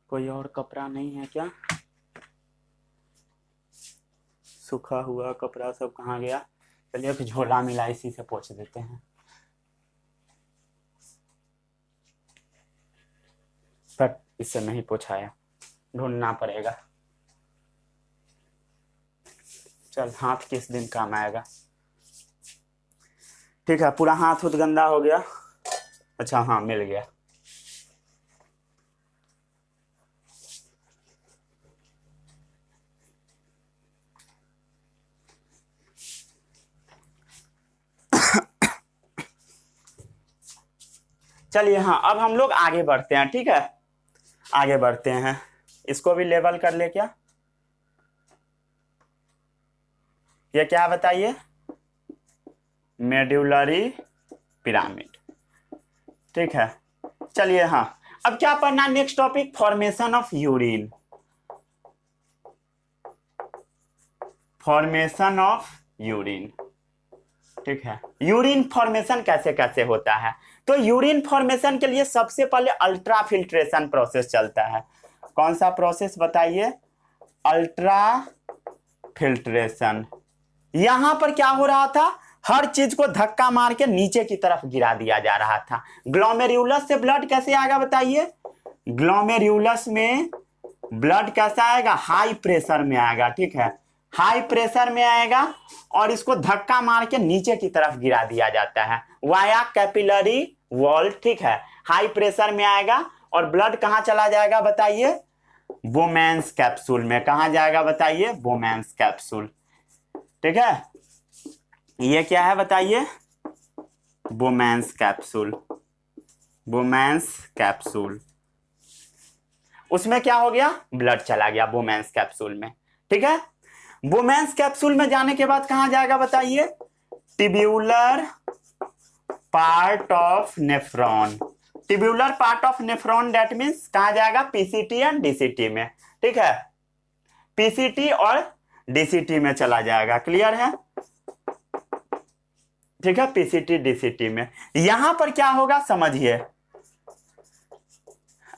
कोई और कपड़ा नहीं है क्या, सूखा हुआ कपड़ा सब कहाँ गया। चलिए फिर झोला मिला इसी से पोंछ देते हैं। बट इससे नहीं पूछाया, ढूंढना पड़ेगा। चल, हाथ किस दिन काम आएगा। ठीक है, पूरा हाथ उत गंदा हो गया। अच्छा हाँ, मिल गया। चलिए हाँ, अब हम लोग आगे बढ़ते हैं। ठीक है, आगे बढ़ते हैं। इसको भी लेबल कर ले क्या। ये क्या बताइए, मेड्यूलरी पिरामिड। ठीक है, चलिए हाँ, अब क्या पढ़ना, next topic, formation of urine. Formation of urine. ठीक है, यूरिन फॉर्मेशन कैसे कैसे होता है। तो यूरिन फॉर्मेशन के लिए सबसे पहले अल्ट्रा फिल्ट्रेशन प्रोसेस चलता है। कौन सा प्रोसेस बताइए, अल्ट्रा फिल्ट्रेशन। यहां पर क्या हो रहा था, हर चीज को धक्का मार के नीचे की तरफ गिरा दिया जा रहा था। ग्लोमेरुलस से ब्लड कैसे आएगा बताइए, ग्लोमेरुलस में ब्लड कैसा आएगा, हाई प्रेशर में आएगा। ठीक है, हाई प्रेशर में आएगा और इसको धक्का मार के नीचे की तरफ गिरा दिया जाता है वाया कैपिलरी वॉल। ठीक है, हाई प्रेशर में आएगा और ब्लड कहां चला जाएगा बताइए, बोमेंस कैप्सूल में। कहां जाएगा बताइए, बोमेंस कैप्सूल। ठीक है, ये क्या है बताइए, बोमेंस कैप्सूल। बोमेंस कैप्सूल, उसमें क्या हो गया, ब्लड चला गया बोमेंस कैप्सूल में। ठीक है, बोमेंस कैप्सूल में जाने के बाद कहां जाएगा बताइए, tubular part of nephron. Tubular part of nephron, that means कहां जाएगा, पीसीटी एंड डीसीटी में। ठीक है, पीसीटी और डीसीटी में चला जाएगा। क्लियर है। ठीक है, पीसीटी डीसीटी में। यहां पर क्या होगा समझिए,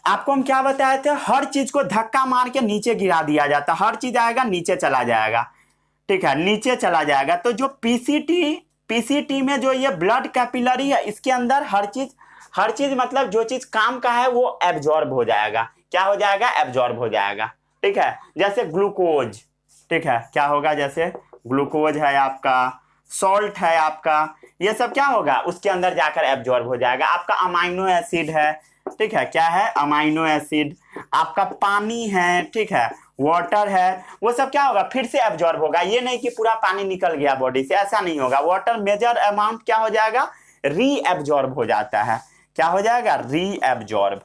आपको हम क्या बताए थे, हर चीज को धक्का मार के नीचे गिरा दिया जाता, हर चीज आएगा नीचे चला जाएगा। ठीक है, नीचे चला जाएगा। तो जो पीसीटी में जो ये ब्लड कैपिलरी है, इसके अंदर हर चीज मतलब जो चीज काम का है वो एब्जॉर्ब हो जाएगा। क्या हो जाएगा, एब्जॉर्ब हो जाएगा। ठीक है, जैसे ग्लूकोज। ठीक है, क्या होगा, जैसे ग्लूकोज है आपका, सॉल्ट है आपका, ये सब क्या होगा, उसके अंदर जाकर एब्जॉर्ब हो जाएगा। आपका अमाइनो एसिड है, ठीक है, क्या है, अमाइनो एसिड। आपका पानी है, ठीक है, वाटर है, वो सब क्या होगा, फिर से एब्जॉर्ब होगा। ये नहीं कि पूरा पानी निकल गया बॉडी से, ऐसा नहीं होगा। वाटर मेजर अमाउंट क्या हो जाएगा, री एब्जॉर्ब हो जाता है। क्या हो जाएगा, री एब्जॉर्ब।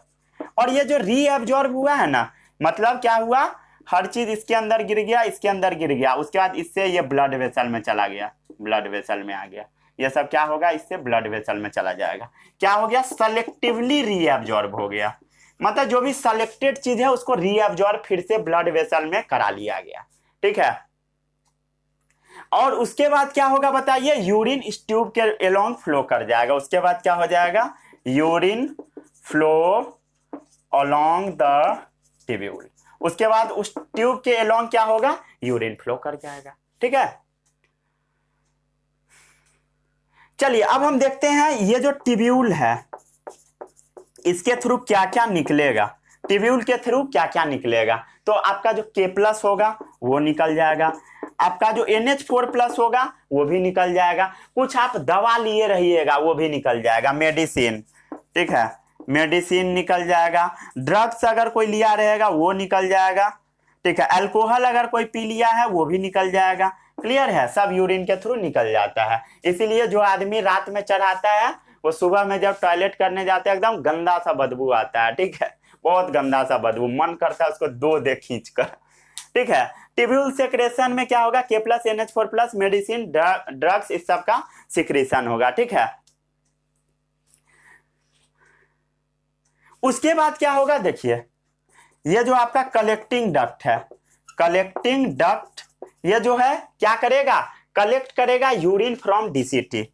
और ये जो री एब्जॉर्ब हुआ है ना, मतलब क्या हुआ, हर चीज इसके अंदर गिर गया, इसके अंदर गिर गया, उसके बाद इससे ये ब्लड वेसल में चला गया, ब्लड वेसल में आ गया। ये सब क्या होगा, इससे ब्लड वेसल में चला जाएगा। क्या हो गया, सेलेक्टिवली रीअब्जॉर्ब हो गया। मतलब जो भी सेलेक्टेड चीज है उसको रीअब्जॉर्ब फिर से ब्लड वेसल में करा लिया गया। ठीक है, और उसके बाद क्या होगा बताइए, यूरिन इस ट्यूब के अलोंग फ्लो कर जाएगा। उसके बाद क्या हो जाएगा, urine flow along the tubule. उसके बाद उस ट्यूब के अलोंग क्या होगा, यूरिन फ्लो कर जाएगा। ठीक है, चलिए अब हम देखते हैं ये जो ट्यूब्यूल है इसके थ्रू क्या क्या निकलेगा। ट्यूब्यूल के थ्रू क्या क्या निकलेगा, तो आपका जो K+ होगा वो निकल जाएगा, आपका जो NH4+ होगा वो भी निकल जाएगा, कुछ आप दवा लिए रहिएगा वो भी निकल जाएगा, मेडिसिन। ठीक है, मेडिसिन निकल जाएगा, ड्रग्स अगर कोई लिया रहेगा वो निकल जाएगा। ठीक है, अल्कोहल अगर कोई पी लिया है वो भी निकल जाएगा। क्लियर है, सब यूरिन के थ्रू निकल जाता है। इसीलिए जो आदमी रात में चढ़ाता है वो सुबह में जब टॉयलेट करने जाते हैं एकदम गंदा सा बदबू आता है। ठीक है, बहुत गंदा सा बदबू, मन करता है उसको दो दे खींच कर। ठीक है, ट्यूब्यूल सेक्रेशन में क्या होगा, K+, NH4+, मेडिसिन, ड्रग्स, इस सब का सिक्रेशन होगा। ठीक है, उसके बाद क्या होगा, देखिए ये जो आपका कलेक्टिंग डक्ट है, कलेक्टिंग डक्ट ये जो है क्या करेगा, कलेक्ट करेगा यूरिन फ्रॉम डीसीटी।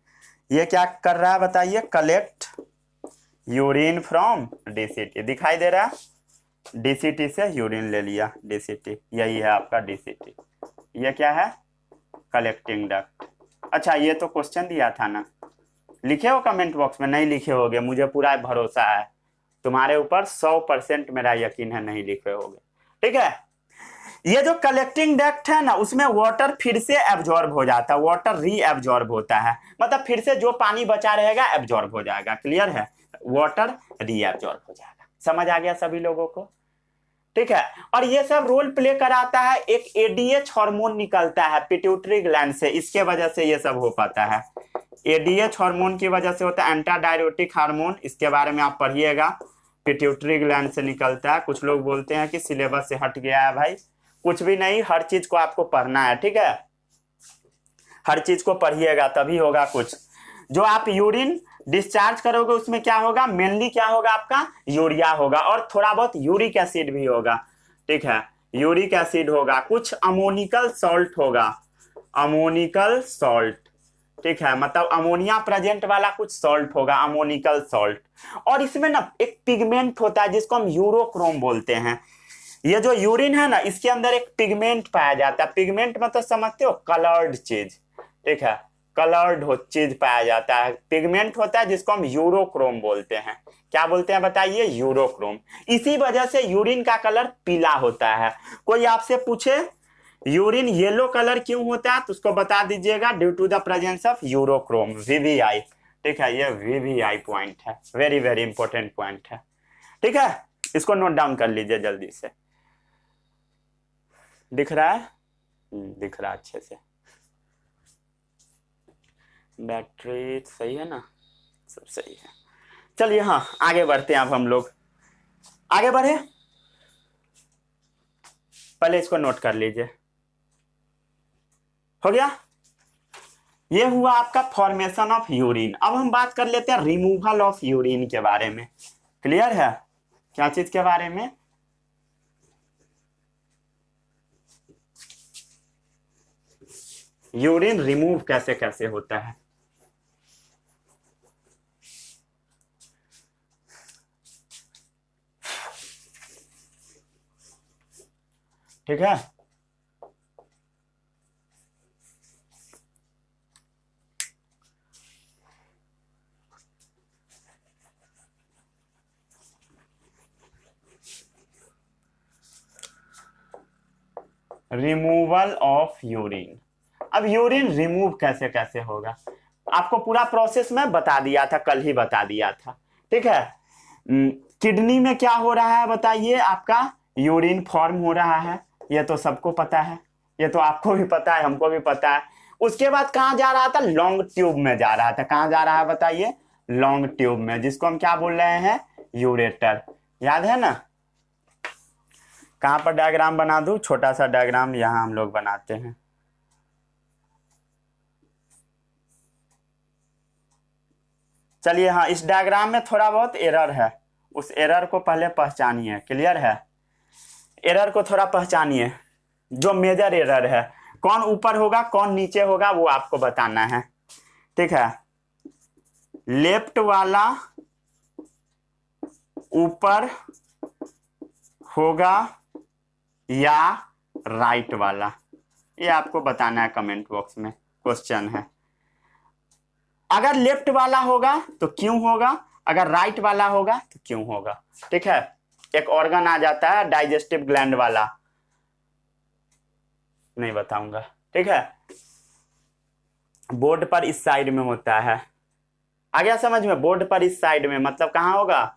ये क्या कर रहा है बताइए, कलेक्ट यूरिन फ्रॉम डीसीटी। दिखाई दे रहा है, डीसीटी से यूरिन ले लिया, डीसीटी यही है आपका डीसीटी। ये क्या है, कलेक्टिंग डक्ट। अच्छा, ये तो क्वेश्चन दिया था ना, लिखे हो कमेंट बॉक्स में, नहीं लिखे होगे, मुझे पूरा भरोसा है। तुम्हारे ऊपर 100% मेरा यकीन है नहीं लिखे होगे। ठीक है, ये जो कलेक्टिंग डक्ट है ना, उसमें वाटर फिर से एब्जॉर्ब हो जाता है, वाटर री एब्जॉर्ब होता है, मतलब फिर से जो पानी बचा रहेगा एब्जॉर्ब हो जाएगा। क्लियर है, वाटर री एब्जॉर्ब हो जाएगा। समझ आ गया सभी लोगों को? ठीक है, और ये सब रोल प्ले कराता है, एक एडीएच हार्मोन निकलता है पिट्यूटरी ग्लैंड से, इसके वजह से ये सब हो पाता है। एडीएच हार्मोन की वजह से होता है, एंटा डायरेटिक हार्मोन, इसके बारे में आप पढ़िएगा, पिट्यूटरी ग्लैंड से निकलता है। कुछ लोग बोलते हैं कि सिलेबस से हट गया है, भाई कुछ भी नहीं, हर चीज को आपको पढ़ना है। ठीक है, हर चीज को पढ़िएगा तभी होगा कुछ। जो आप यूरिन डिस्चार्ज करोगे उसमें क्या होगा, मेनली क्या होगा, आपका यूरिया होगा और थोड़ा बहुत यूरिक एसिड भी होगा। ठीक है, यूरिक एसिड होगा, कुछ अमोनिकल सॉल्ट होगा, अमोनिकल सॉल्ट। ठीक है, मतलब अमोनिया प्रेजेंट वाला कुछ सॉल्ट होगा, अमोनिकल सॉल्ट। और इसमें ना एक पिगमेंट होता है जिसको हम यूरोक्रोम बोलते हैं। ये जो यूरिन है ना, इसके अंदर एक पिगमेंट पाया जाता है। पिगमेंट मतलब समझते हो, कलर्ड चीज। ठीक है, कलर्ड हो चीज पाया जाता है, पिगमेंट होता है जिसको हम यूरोक्रोम बोलते हैं। क्या बोलते हैं बताइए, यूरोक्रोम। इसी वजह से यूरिन का कलर पीला होता है। कोई आपसे पूछे यूरिन येलो कलर क्यों होता है तो उसको बता दीजिएगा, due to the presence of urochrome, VVI. ठीक है, ये वीवीआई पॉइंट है, वेरी वेरी इंपॉर्टेंट पॉइंट है। ठीक है, इसको नोट डाउन कर लीजिए जल्दी से। दिख रहा है? दिख रहा है अच्छे से। बैटरी सही है ना, सब सही है। चलिए हाँ, आगे बढ़ते हैं। अब हम लोग आगे बढ़े, पहले इसको नोट कर लीजिए। हो गया, ये हुआ आपका फॉर्मेशन ऑफ यूरिन। अब हम बात कर लेते हैं रिमूवल ऑफ यूरिन के बारे में। क्लियर है, क्या चीज के बारे में? यूरिन रिमूव कैसे कैसे होता है। ठीक है, रिमूवल ऑफ यूरिन। अब यूरिन रिमूव कैसे कैसे होगा, आपको पूरा प्रोसेस मैं बता दिया था, कल ही बता दिया था। ठीक है, किडनी में क्या हो रहा है बताइए, आपका यूरिन फॉर्म हो रहा है, ये तो सबको पता है, ये तो आपको भी पता है, हमको भी पता है। उसके बाद कहाँ जा रहा था, लॉन्ग ट्यूब में जा रहा था। कहाँ जा रहा है बताइए, लॉन्ग ट्यूब में, जिसको हम क्या बोल रहे हैं, यूरेटर। याद है ना? कहाँ पर डायग्राम बना दूं, छोटा सा डायग्राम यहाँ हम लोग बनाते हैं। चलिए हाँ, इस डायग्राम में थोड़ा बहुत एरर है, उस एरर को पहले पहचानिए। क्लियर है, एरर को थोड़ा पहचानिए, जो मेजर एरर है। कौन ऊपर होगा कौन नीचे होगा वो आपको बताना है। ठीक है, लेफ्ट वाला ऊपर होगा या राइट वाला, ये आपको बताना है, कमेंट बॉक्स में क्वेश्चन है। अगर लेफ्ट वाला होगा तो क्यों होगा, अगर राइट वाला होगा तो क्यों होगा। ठीक है, एक ऑर्गन आ जाता है डाइजेस्टिव ग्लैंड वाला, नहीं बताऊंगा। ठीक है, बोर्ड पर इस साइड में होता है, आ गया समझ में, बोर्ड पर इस साइड में मतलब कहाँ होगा,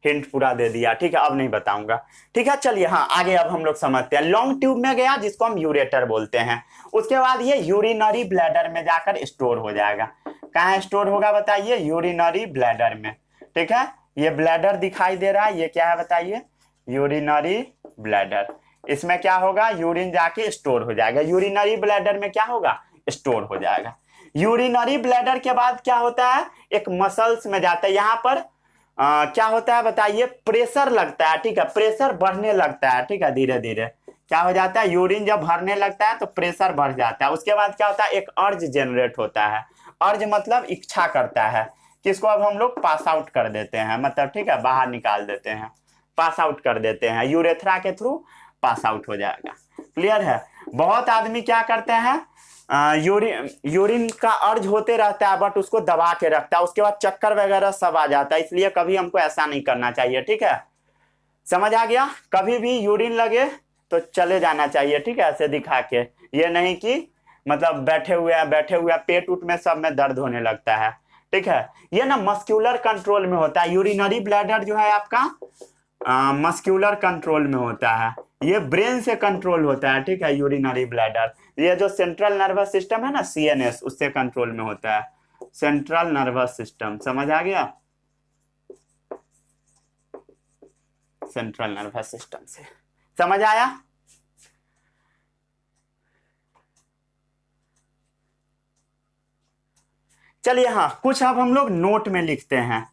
हिंट पूरा दे दिया। ठीक है, अब नहीं बताऊंगा। ठीक है, चलिए हाँ, आगे अब हम लोग समझते हैं। लॉन्ग ट्यूब में गया जिसको हम यूरेटर बोलते हैं, उसके बाद ये यूरिनरी ब्लैडर में जाकर स्टोर हो जाएगा। कहाँ स्टोर होगा बताइए, यूरिनरी ब्लैडर में। ठीक है, ये ब्लैडर दिखाई दे रहा है, ये क्या है बताइए, यूरिनरी ब्लैडर। इसमें क्या होगा, यूरिन जाके स्टोर हो जाएगा, यूरिनरी ब्लैडर में क्या होगा, स्टोर हो जाएगा। यूरिनरी ब्लैडर के बाद क्या होता है, एक मसल्स में जाता है। यहाँ पर क्या होता है बताइए, प्रेशर लगता है। ठीक है, प्रेशर बढ़ने लगता है। ठीक है, धीरे धीरे क्या हो जाता है, यूरिन जब भरने लगता है तो प्रेशर बढ़ जाता है। उसके बाद क्या होता है, एक अर्ज जनरेट होता है। अर्ज मतलब इच्छा करता है, किसको अब हम लोग पास आउट कर देते हैं, मतलब ठीक है, बाहर निकाल देते हैं, पास आउट कर देते हैं, यूरेथ्रा के थ्रू पास आउट हो जाएगा। क्लियर है, बहुत आदमी क्या करते हैं, यूरिन का अर्ज होते रहता है, बट उसको दबा के रखता है, उसके बाद चक्कर वगैरह सब आ जाता है, इसलिए कभी हमको ऐसा नहीं करना चाहिए, ठीक है। समझ आ गया? कभी भी यूरिन लगे तो चले जाना चाहिए, ठीक है, ऐसे दिखा के। ये नहीं कि मतलब बैठे हुए पेट उठ में सब में दर्द होने लगता है, ठीक है। ये ना मस्क्यूलर कंट्रोल में होता है। यूरिनरी ब्लैडर जो है आपका मस्क्यूलर कंट्रोल में होता है, ये ब्रेन से कंट्रोल होता है, ठीक है। यूरिनरी ब्लैडर ये जो सेंट्रल नर्वस सिस्टम है ना, सीएनएस, उससे कंट्रोल में होता है। सेंट्रल नर्वस सिस्टम, समझ आ गया? सेंट्रल नर्वस सिस्टम से, समझ आया? चलिए हाँ, कुछ अब हम लोग नोट में लिखते हैं।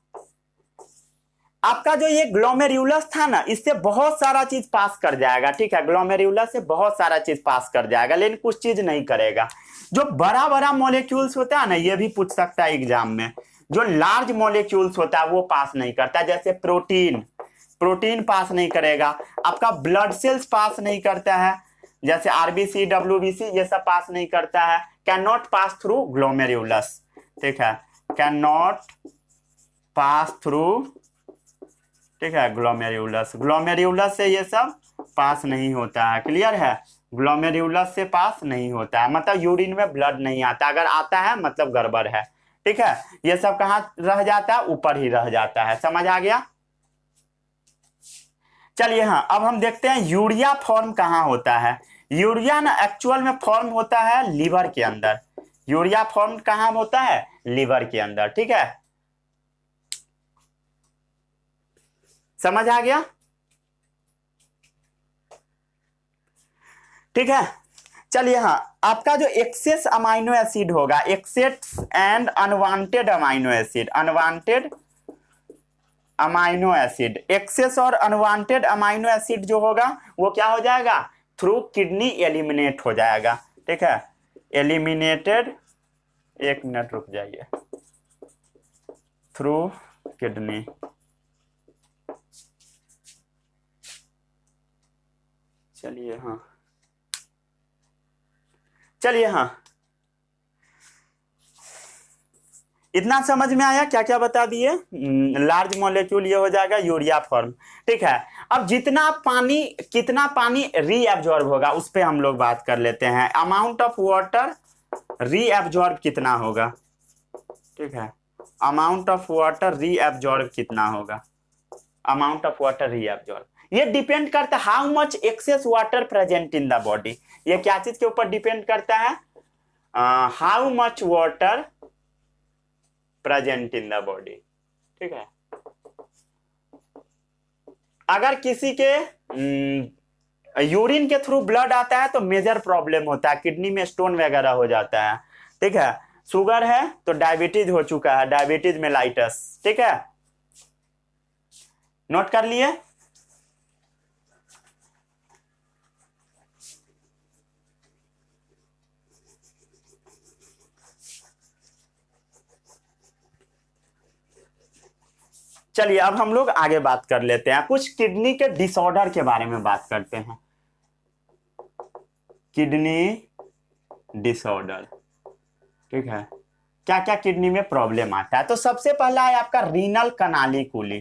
आपका जो ये ग्लोमेरुलस था ना, इससे बहुत सारा चीज पास कर जाएगा, ठीक है। ग्लोमेरुलस से बहुत सारा चीज पास कर जाएगा, लेकिन कुछ चीज नहीं करेगा। जो बड़ा बड़ा मॉलिक्यूल्स होता है ना, ये भी पूछ सकता है एग्जाम में। जो लार्ज मॉलिक्यूल्स होता है वो पास नहीं करता, जैसे प्रोटीन पास नहीं करेगा। आपका ब्लड सेल्स पास नहीं करता है, जैसे आरबीसी, डब्ल्यूबीसी, ये सब पास नहीं करता है। Can not pass through glomerulus, ठीक है, कैन नॉट पास थ्रू, ठीक है, ग्लोमेरुलस से ये सब पास नहीं होता है। क्लियर है? ग्लोमेरुलस से पास नहीं होता है, मतलब यूरिन में ब्लड नहीं आता, अगर आता है मतलब गड़बड़ है, ठीक है। ये सब कहाँ रह जाता है? ऊपर ही रह जाता है। समझ आ गया? चलिए हाँ, अब हम देखते हैं यूरिया फॉर्म कहाँ होता है। यूरिया ना एक्चुअल में फॉर्म होता है लीवर के अंदर। यूरिया फॉर्म कहाँ होता है? लीवर के अंदर, ठीक है। समझ आ गया? ठीक है। चलिए हाँ, आपका जो एक्सेस अमाइनो एसिड होगा, excess and unwanted amino acid, unwanted amino acid, excess और अनवांटेड अमाइनो एसिड जो होगा वो क्या हो जाएगा? थ्रू किडनी एलिमिनेट हो जाएगा, ठीक है। एलिमिनेटेड, एक मिनट रुक जाइए, थ्रू किडनी। चलिए हाँ, चलिए हाँ, इतना समझ में आया? क्या क्या बता दिए? लार्ज मॉलिक्यूल ये हो जाएगा यूरिया फॉर्म, ठीक है। अब कितना पानी रीअब्जॉर्ब होगा उस पे हम लोग बात कर लेते हैं। अमाउंट ऑफ वाटर रीअब्जॉर्ब कितना होगा, ठीक है। अमाउंट ऑफ वाटर रीअब्जॉर्ब कितना होगा? अमाउंट ऑफ वाटर रीअब्जॉर्ब, ये डिपेंड करता है how much excess water present in the body. ये क्या चीज के ऊपर डिपेंड करता है? How much water present in the body, ठीक है। अगर किसी के यूरिन के थ्रू ब्लड आता है तो मेजर प्रॉब्लम होता है, किडनी में स्टोन वगैरह हो जाता है, ठीक है। शुगर है तो डायबिटीज हो चुका है, डायबिटीज मेलाइटस, ठीक है। नोट कर लिए? चलिए अब हम लोग आगे बात कर लेते हैं, कुछ किडनी के डिसऑर्डर के बारे में बात करते हैं। किडनी डिसऑर्डर, ठीक है, क्या क्या किडनी में प्रॉब्लम आता है? तो सबसे पहला है आपका रीनल कनालिकुली।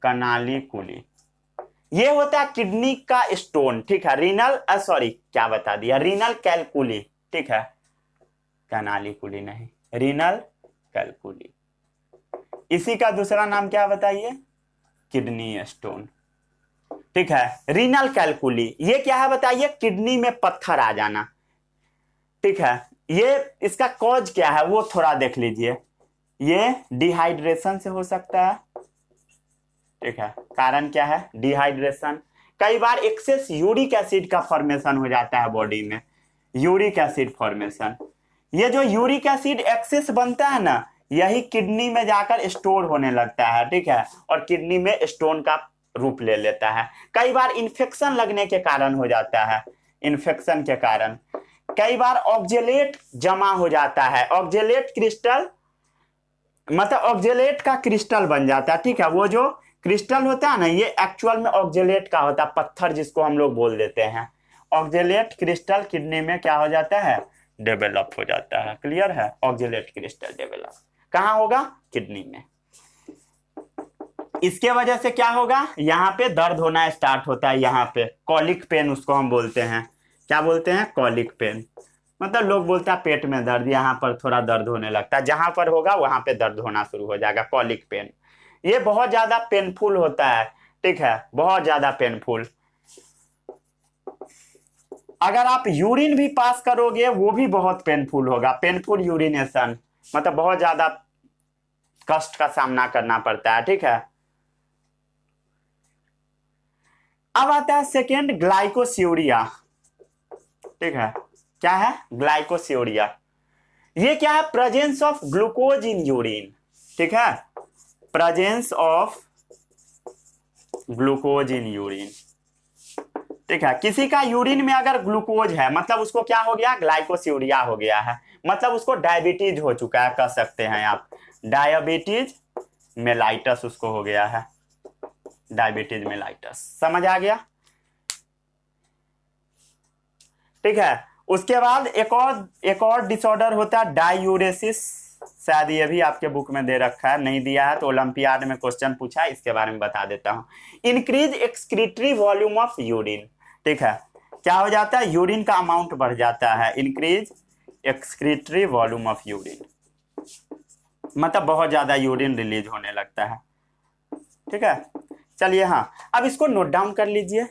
कनालिकुली ये होता है किडनी का स्टोन, ठीक है। क्या बता दिया? रीनल कैलकुली, ठीक है। कनालिकुली नहीं, रीनल कैलकुली। इसी का दूसरा नाम क्या बताइए? किडनी स्टोन, ठीक है। रीनल कैलकुली ये क्या है बताइए? किडनी में पत्थर आ जाना, ठीक है। ये इसका कॉज क्या है वो थोड़ा देख लीजिए। ये डिहाइड्रेशन से हो सकता है, ठीक है। कारण क्या है? डिहाइड्रेशन। कई बार एक्सेस यूरिक एसिड का फॉर्मेशन हो जाता है बॉडी में, यूरिक एसिड फॉर्मेशन। ये जो यूरिक एसिड एक्सेस बनता है ना, यही किडनी में जाकर स्टोर होने लगता है, ठीक है, और किडनी में स्टोन का रूप ले लेता है। कई बार इन्फेक्शन लगने के कारण हो जाता है, इन्फेक्शन के कारण। कई बार ऑक्जेलेट जमा हो जाता है, ऑक्जेलेट क्रिस्टल, मतलब ऑक्जेलेट का क्रिस्टल बन जाता है, ठीक है। वो जो क्रिस्टल होता है ना, ये एक्चुअल में ऑक्जेलेट का होता है, पत्थर जिसको हम लोग बोल देते हैं। ऑक्जेलेट क्रिस्टल किडनी में क्या हो जाता है, डेवलप हो जाता है। क्लियर है, ऑक्जेलेट क्रिस्टल डेवलप कहाँ होगा, किडनी में। इसके वजह से क्या होगा, यहाँ पे दर्द होना स्टार्ट होता है, यहाँ पे कॉलिक पेन उसको हम बोलते हैं। क्या बोलते हैं, कॉलिक पेन। मतलब लोग बोलते हैं पेट में दर्द, यहाँ पर थोड़ा दर्द होने लगता है, जहां पर होगा वहां पे दर्द होना शुरू हो जाएगा, कॉलिक पेन। ये बहुत ज्यादा पेनफुल होता है, ठीक है, बहुत ज्यादा पेनफुल। अगर आप यूरिन भी पास करोगे वो भी बहुत पेनफुल होगा, पेनफुल यूरिनेशन, मतलब बहुत ज्यादा कष्ट का सामना करना पड़ता है, ठीक है। अब आता है सेकेंड, ग्लाइकोस्यूरिया, ठीक है। क्या है, ग्लाइकोस्यूरिया। ये क्या है, presence of glucose in urine, ठीक है, presence of glucose in urine, ठीक है। किसी का यूरिन में अगर ग्लूकोज है मतलब उसको क्या हो गया, ग्लाइकोस्यूरिया हो गया है, मतलब उसको डायबिटीज हो चुका है, कह सकते हैं आप, डायबिटीज मेलाइटस उसको हो गया है, डायबिटीज मेलाइटस। समझ आ गया, ठीक है। उसके बाद एक और डिसऑर्डर होता है डायूरेसिस, शायद ये भी आपके बुक में दे रखा है, नहीं दिया है तो ओलंपियाड में क्वेश्चन पूछा है, इसके बारे में बता देता हूं। Increase excretory volume of urine, ठीक है। क्या हो जाता है, यूरिन का अमाउंट बढ़ जाता है, increase excretory volume of urine, मतलब बहुत ज्यादा यूरिन रिलीज होने लगता है, ठीक है। चलिए हाँ, अब इसको नोट डाउन कर लीजिए।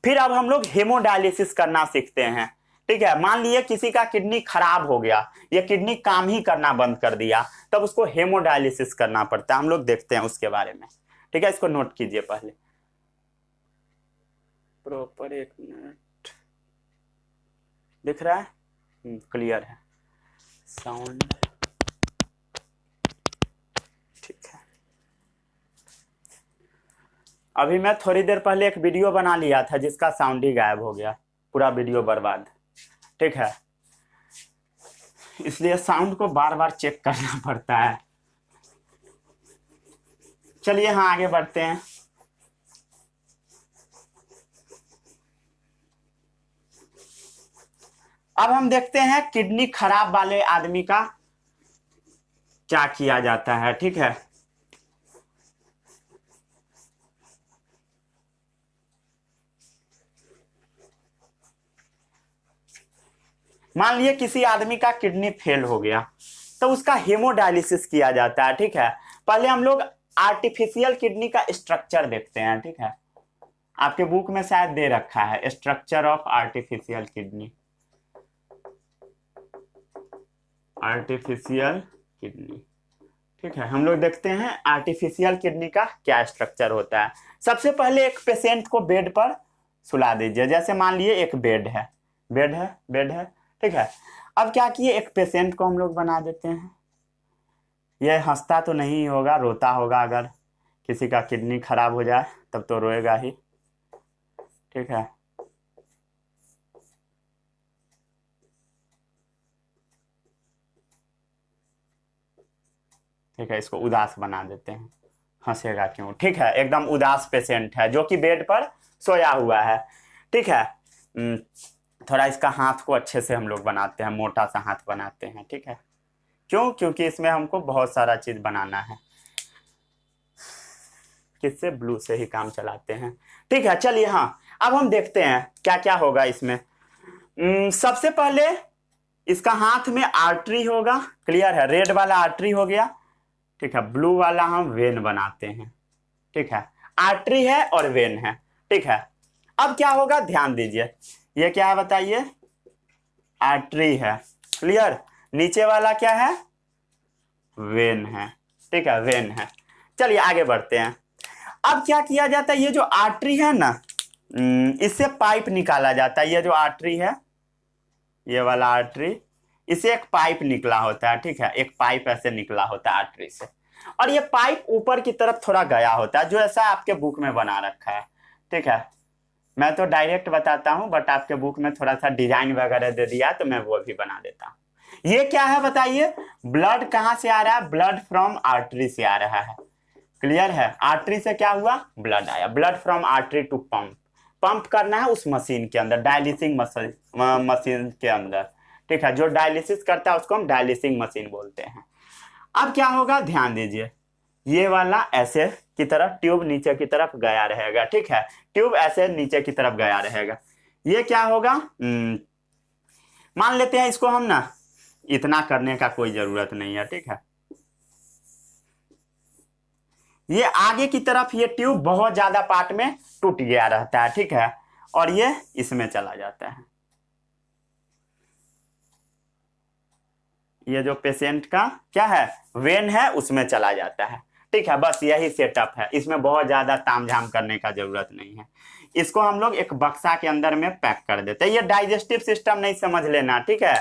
फिर अब हम लोग हेमोडायलिसिस करना सीखते हैं, ठीक है। मान लीजिए किसी का किडनी खराब हो गया, या किडनी काम ही करना बंद कर दिया, तब उसको हेमोडायलिसिस करना पड़ता है, हम लोग देखते हैं उसके बारे में, ठीक है। इसको नोट कीजिए पहले प्रॉपर, एक मिनट, दिख रहा है, क्लियर है साउंड, ठीक है। अभी मैं थोड़ी देर पहले एक वीडियो बना लिया था जिसका साउंड ही गायब हो गया, पूरा वीडियो बर्बाद, ठीक है। इसलिए साउंड को बार बार चेक करना पड़ता है। चलिए हाँ, आगे बढ़ते हैं। अब हम देखते हैं किडनी खराब वाले आदमी का क्या किया जाता है, ठीक है। मान लिए किसी आदमी का किडनी फेल हो गया, तो उसका हेमोडायलिसिस किया जाता है, ठीक है। पहले हम लोग आर्टिफिशियल किडनी का स्ट्रक्चर देखते हैं, ठीक है। आपके बुक में शायद दे रखा है, structure of artificial kidney, artificial kidney, ठीक है। हम लोग देखते हैं आर्टिफिशियल किडनी का क्या स्ट्रक्चर होता है। सबसे पहले एक पेशेंट को बेड पर सुला दीजिए, जैसे मान लिए एक बेड है, बेड है, ठीक है। अब क्या किए, एक पेशेंट को हम लोग बना देते हैं। यह हंसता तो नहीं होगा, रोता होगा, अगर किसी का किडनी खराब हो जाए तब तो रोएगा ही, ठीक है। ठीक है, इसको उदास बना देते हैं, हंसेगा क्यों, ठीक है। एकदम उदास पेशेंट है जो कि बेड पर सोया हुआ है, ठीक है। थोड़ा इसका हाथ को अच्छे से हम लोग बनाते हैं, मोटा सा हाथ बनाते हैं, ठीक है। क्यों, क्योंकि इसमें हमको बहुत सारा चीज बनाना है, किससे, ब्लू से ही काम चलाते हैं, ठीक है। चलिए हाँ, अब हम देखते हैं क्या क्या होगा इसमें। सबसे पहले इसका हाथ में आर्टरी होगा, क्लियर है, रेड वाला आर्टरी हो गया, ठीक है। ब्लू वाला हम वेन बनाते हैं, ठीक है। आर्टरी है और वेन है, ठीक है। अब क्या होगा, ध्यान दीजिए, ये क्या है बताइए, आर्टरी है, क्लियर। नीचे वाला क्या है, वेन है, ठीक है, वेन है। चलिए आगे बढ़ते हैं। अब क्या किया जाता है, ये जो आर्टरी है ना, इससे पाइप निकाला जाता है। ये जो आर्टरी है, ये वाला आर्टरी, इसे एक पाइप निकला होता है, ठीक है। एक पाइप ऐसे निकला होता है आर्टरी से, और ये पाइप ऊपर की तरफ थोड़ा गया होता है, जो ऐसा आपके बुक में बना रखा है, ठीक है। मैं तो डायरेक्ट बताता हूं, बट आपके बुक में थोड़ा सा डिजाइन वगैरह दे दिया तो मैं वो भी बना देता हूं। ये क्या है बताइए, ब्लड कहां से आ रहा है, ब्लड फ्रॉम आर्टरी से आ रहा है, क्लियर है। आर्टरी से क्या हुआ, ब्लड आया, blood from artery to pump, pump करना है उस मशीन के अंदर, डायलिसिंग मशीन के अंदर, ठीक है। जो डायलिसिस करता है उसको हम डायलिसिंग मशीन बोलते हैं। अब क्या होगा, ध्यान दीजिए, ये वाला ऐसे की तरफ ट्यूब नीचे की तरफ गया रहेगा, ठीक है। ट्यूब ऐसे नीचे की तरफ गया रहेगा। ये क्या होगा, मान लेते हैं इसको हम ना, इतना करने का कोई जरूरत नहीं है, ठीक है। ये आगे की तरफ ये ट्यूब बहुत ज्यादा पार्ट में टूट गया रहता है, ठीक है, और ये इसमें चला जाता है। ये जो पेशेंट का क्या है, वेन है, उसमें चला जाता है, ठीक है। बस यही सेटअप है, इसमें बहुत ज्यादा तामझाम करने का जरूरत नहीं है। इसको हम लोग एक बक्सा के अंदर में पैक कर देते हैं। ये डाइजेस्टिव सिस्टम नहीं समझ लेना, ठीक है।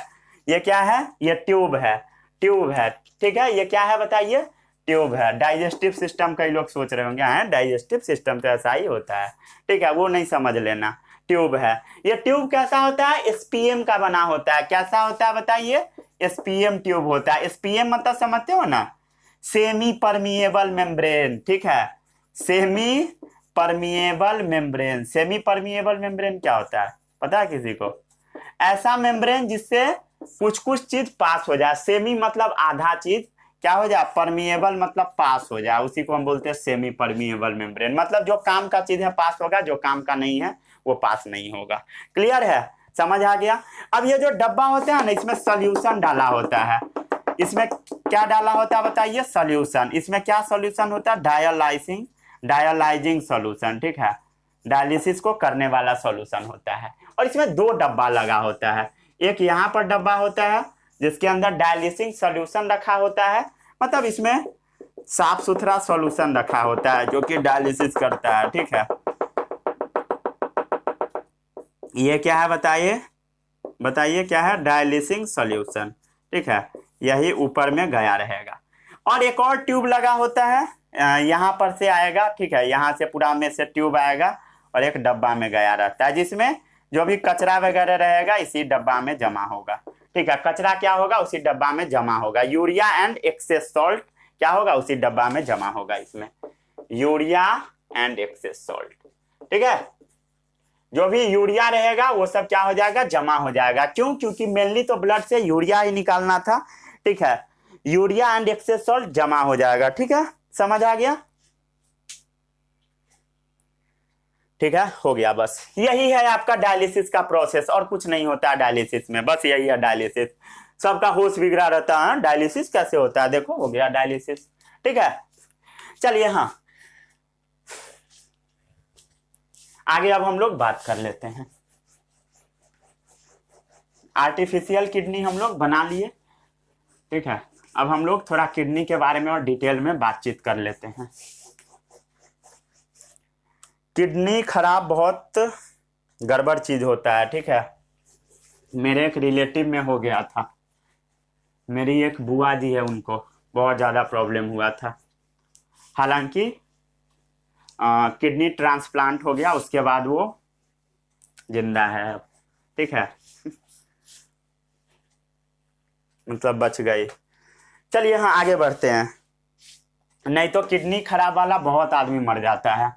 ये क्या है, ये ट्यूब है, ट्यूब है, ठीक है। ये क्या है बताइए, ट्यूब है। डाइजेस्टिव सिस्टम कई लोग सोच रहे होंगे हैं डाइजेस्टिव सिस्टम तो ऐसा ही होता है, ठीक है, वो नहीं समझ लेना। ट्यूब है। ये ट्यूब कैसा होता है, एसपीएम का बना होता है। कैसा होता है बताइए, एसपीएम ट्यूब होता है। एसपीएम मतलब समझते हो ना, सेमी परमिएबल मेम्ब्रेन, ठीक है। Semi permeable membrane. Semi permeable membrane क्या होता है पता है किसी को, ऐसा मेम्ब्रेन जिससे कुछ कुछ चीज पास हो जाए। सेमी मतलब आधा चीज क्या हो जाए, परमिएबल मतलब पास हो जाए, उसी को हम बोलते हैं सेमी परमिएबल मेम्ब्रेन। मतलब जो काम का चीज है पास होगा, जो काम का नहीं है वो पास नहीं होगा। क्लियर है, समझ आ गया। अब ये जो डब्बा होता है ना, इसमें सोल्यूशन डाला होता है। इसमें क्या डाला होता है बताइए, सोल्यूशन। इसमें क्या सोल्यूशन होता है, डायलाइजिंग सोल्यूशन, ठीक है। डायलिसिस को करने वाला सोल्यूशन होता है। और इसमें दो डब्बा लगा होता है। एक यहाँ पर डब्बा होता है जिसके अंदर डायलिसिंग सोल्यूशन रखा होता है, मतलब इसमें साफ सुथरा सोल्यूशन रखा होता है जो कि डायलिसिस करता है, ठीक है। ये क्या है बताइए, बताइए क्या है, डायलिसिंग सोल्यूशन, ठीक है। यही ऊपर में गया रहेगा। और एक और ट्यूब लगा होता है, यहाँ पर से आएगा, ठीक है, यहाँ से पूरा में से ट्यूब आएगा और एक डब्बा में गया रहता है, जिसमें जो भी कचरा वगैरह रहेगा इसी डब्बा में जमा होगा, ठीक है। कचरा क्या होगा, उसी डब्बा में जमा होगा। यूरिया एंड एक्सेस सॉल्ट क्या होगा, उसी डब्बा में जमा होगा। इसमें यूरिया एंड एक्सेस सॉल्ट, ठीक है। जो भी यूरिया रहेगा वो सब क्या हो जाएगा, जमा हो जाएगा। क्यों, क्योंकि मेनली तो ब्लड से यूरिया ही निकालना था, ठीक है। यूरिया एंड एक्सेस सॉल्ट जमा हो जाएगा, ठीक है, समझ आ गया, ठीक है, हो गया। बस यही है आपका डायलिसिस का प्रोसेस, और कुछ नहीं होता है डायलिसिस में, बस यही है डायलिसिस। सबका होश बिगड़ा रहता है, डायलिसिस कैसे होता है, देखो हो गया डायलिसिस, ठीक है। चलिए हाँ, आगे अब हम लोग बात कर लेते हैं। आर्टिफिशियल किडनी हम लोग बना लिए, ठीक है। अब हम लोग थोड़ा किडनी के बारे में और डिटेल में बातचीत कर लेते हैं। किडनी खराब बहुत गड़बड़ चीज होता है, ठीक है। मेरे एक रिलेटिव में हो गया था, मेरी एक बुआ जी है, उनको बहुत ज़्यादा प्रॉब्लम हुआ था। हालांकि किडनी ट्रांसप्लांट हो गया, उसके बाद वो जिंदा है, ठीक है, मतलब बच गई। चलिए हाँ, आगे बढ़ते हैं। नहीं तो किडनी खराब वाला बहुत आदमी मर जाता है।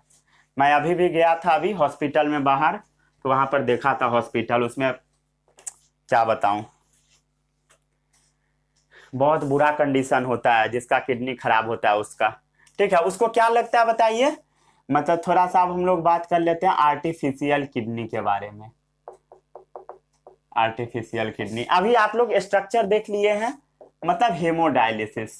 मैं अभी भी गया था अभी हॉस्पिटल में बाहर, तो वहां पर देखा था हॉस्पिटल, उसमें क्या बताऊं, बहुत बुरा कंडीशन होता है जिसका किडनी खराब होता है उसका, ठीक है। उसको क्या लगता है बताइए, मतलब थोड़ा सा अब हम लोग बात कर लेते हैं आर्टिफिशियल किडनी के बारे में। आर्टिफिशियल किडनी, अभी आप लोग स्ट्रक्चर देख लिए हैं, मतलब हेमोडायलिसिस।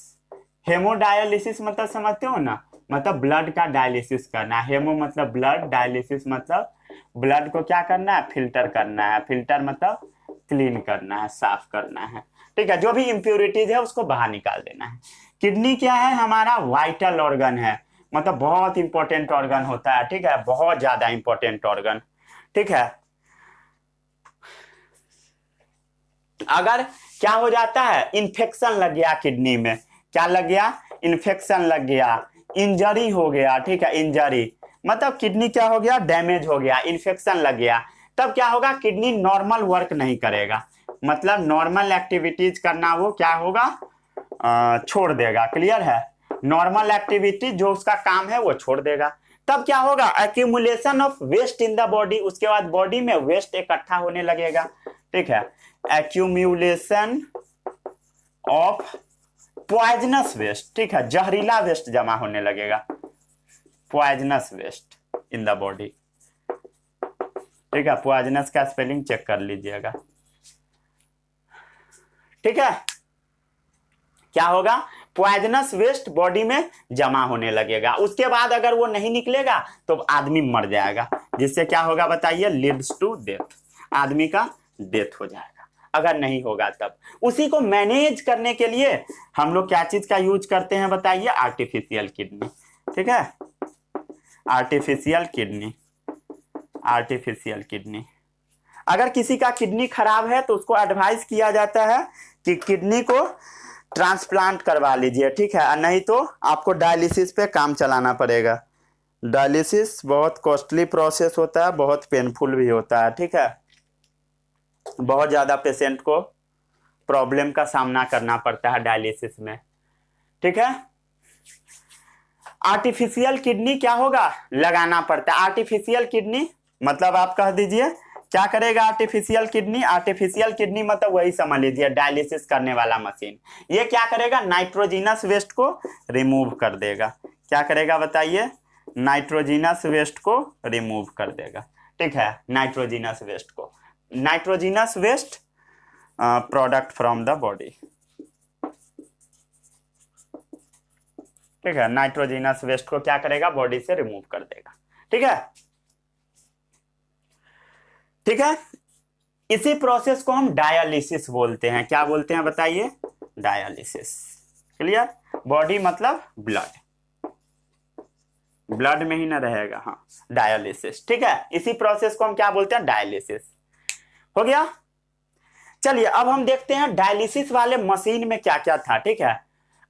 हेमोडायलिसिस मतलब समझते हो ना, मतलब ब्लड का डायलिसिस करना। हेमो मतलब ब्लड, डायलिसिस मतलब ब्लड को क्या करना है, फिल्टर करना है। फिल्टर मतलब क्लीन करना है, साफ करना है, ठीक है। जो भी इम्प्योरिटीज है उसको बाहर निकाल देना है। किडनी क्या है, हमारा वाइटल ऑर्गन है, मतलब बहुत इंपॉर्टेंट ऑर्गन होता है, ठीक है, बहुत ज्यादा इंपॉर्टेंट ऑर्गन, ठीक है। अगर क्या हो जाता है, इन्फेक्शन लग गया किडनी में, क्या लग गया, इन्फेक्शन लग गया, इंजरी हो गया, ठीक है। इंजरी मतलब किडनी क्या हो गया, डैमेज हो गया, इन्फेक्शन लग गया, तब क्या होगा, किडनी नॉर्मल वर्क नहीं करेगा, मतलब नॉर्मल एक्टिविटीज करना वो क्या होगा, छोड़ देगा। क्लियर है, नॉर्मल एक्टिविटी जो उसका काम है वो छोड़ देगा। तब क्या होगा, accumulation of waste in the body, उसके बाद बॉडी में वेस्ट इकट्ठा होने लगेगा, ठीक है, एक्यूमुलेशन ऑफ पॉइजनस वेस्ट, ठीक है, जहरीला वेस्ट जमा होने लगेगा, poisonous waste in the body, ठीक है, पॉइजनस का स्पेलिंग चेक कर लीजिएगा, ठीक है, क्या होगा, पॉइजनस वेस्ट बॉडी में जमा होने लगेगा, उसके बाद अगर वो नहीं निकलेगा तो आदमी मर जाएगा, जिससे क्या होगा बताइए, लीड्स टू डेथ, आदमी का डेथ हो जाएगा अगर नहीं होगा तब। उसी को मैनेज करने के लिए हम लोग क्या चीज का यूज करते हैं बताइए, आर्टिफिशियल किडनी, ठीक है, आर्टिफिशियल किडनी, आर्टिफिशियल किडनी। अगर किसी का किडनी खराब है तो उसको एडवाइस किया जाता है कि किडनी को ट्रांसप्लांट करवा लीजिए, ठीक है, नहीं तो आपको डायलिसिस पे काम चलाना पड़ेगा। डायलिसिस बहुत कॉस्टली प्रोसेस होता है, बहुत पेनफुल भी होता है, ठीक है, बहुत ज्यादा पेशेंट को प्रॉब्लम का सामना करना पड़ता है डायलिसिस में, ठीक है। आर्टिफिशियल किडनी क्या होगा, लगाना पड़ता है। आर्टिफिशियल किडनी मतलब आप कह दीजिए क्या करेगा आर्टिफिशियल किडनी, आर्टिफिशियल किडनी मतलब वही समझ लीजिए डायलिसिस करने वाला मशीन। ये क्या करेगा, नाइट्रोजिनस वेस्ट को रिमूव कर देगा। क्या करेगा बताइए, नाइट्रोजिनस वेस्ट को रिमूव कर देगा, ठीक है, नाइट्रोजिनस वेस्ट को, nitrogenous waste product from the body, ठीक है, नाइट्रोजिनस वेस्ट को क्या करेगा, बॉडी से रिमूव कर देगा, ठीक है, ठीक है। इसी प्रोसेस को हम डायलिसिस बोलते हैं। क्या बोलते हैं बताइए, डायलिसिस। क्लियर, बॉडी मतलब ब्लड, ब्लड में ही ना रहेगा, हाँ, डायलिसिस, ठीक है। इसी प्रोसेस को हम क्या बोलते हैं, डायलिसिस। हो गया। चलिए अब हम देखते हैं डायलिसिस वाले मशीन में क्या क्या था, ठीक है,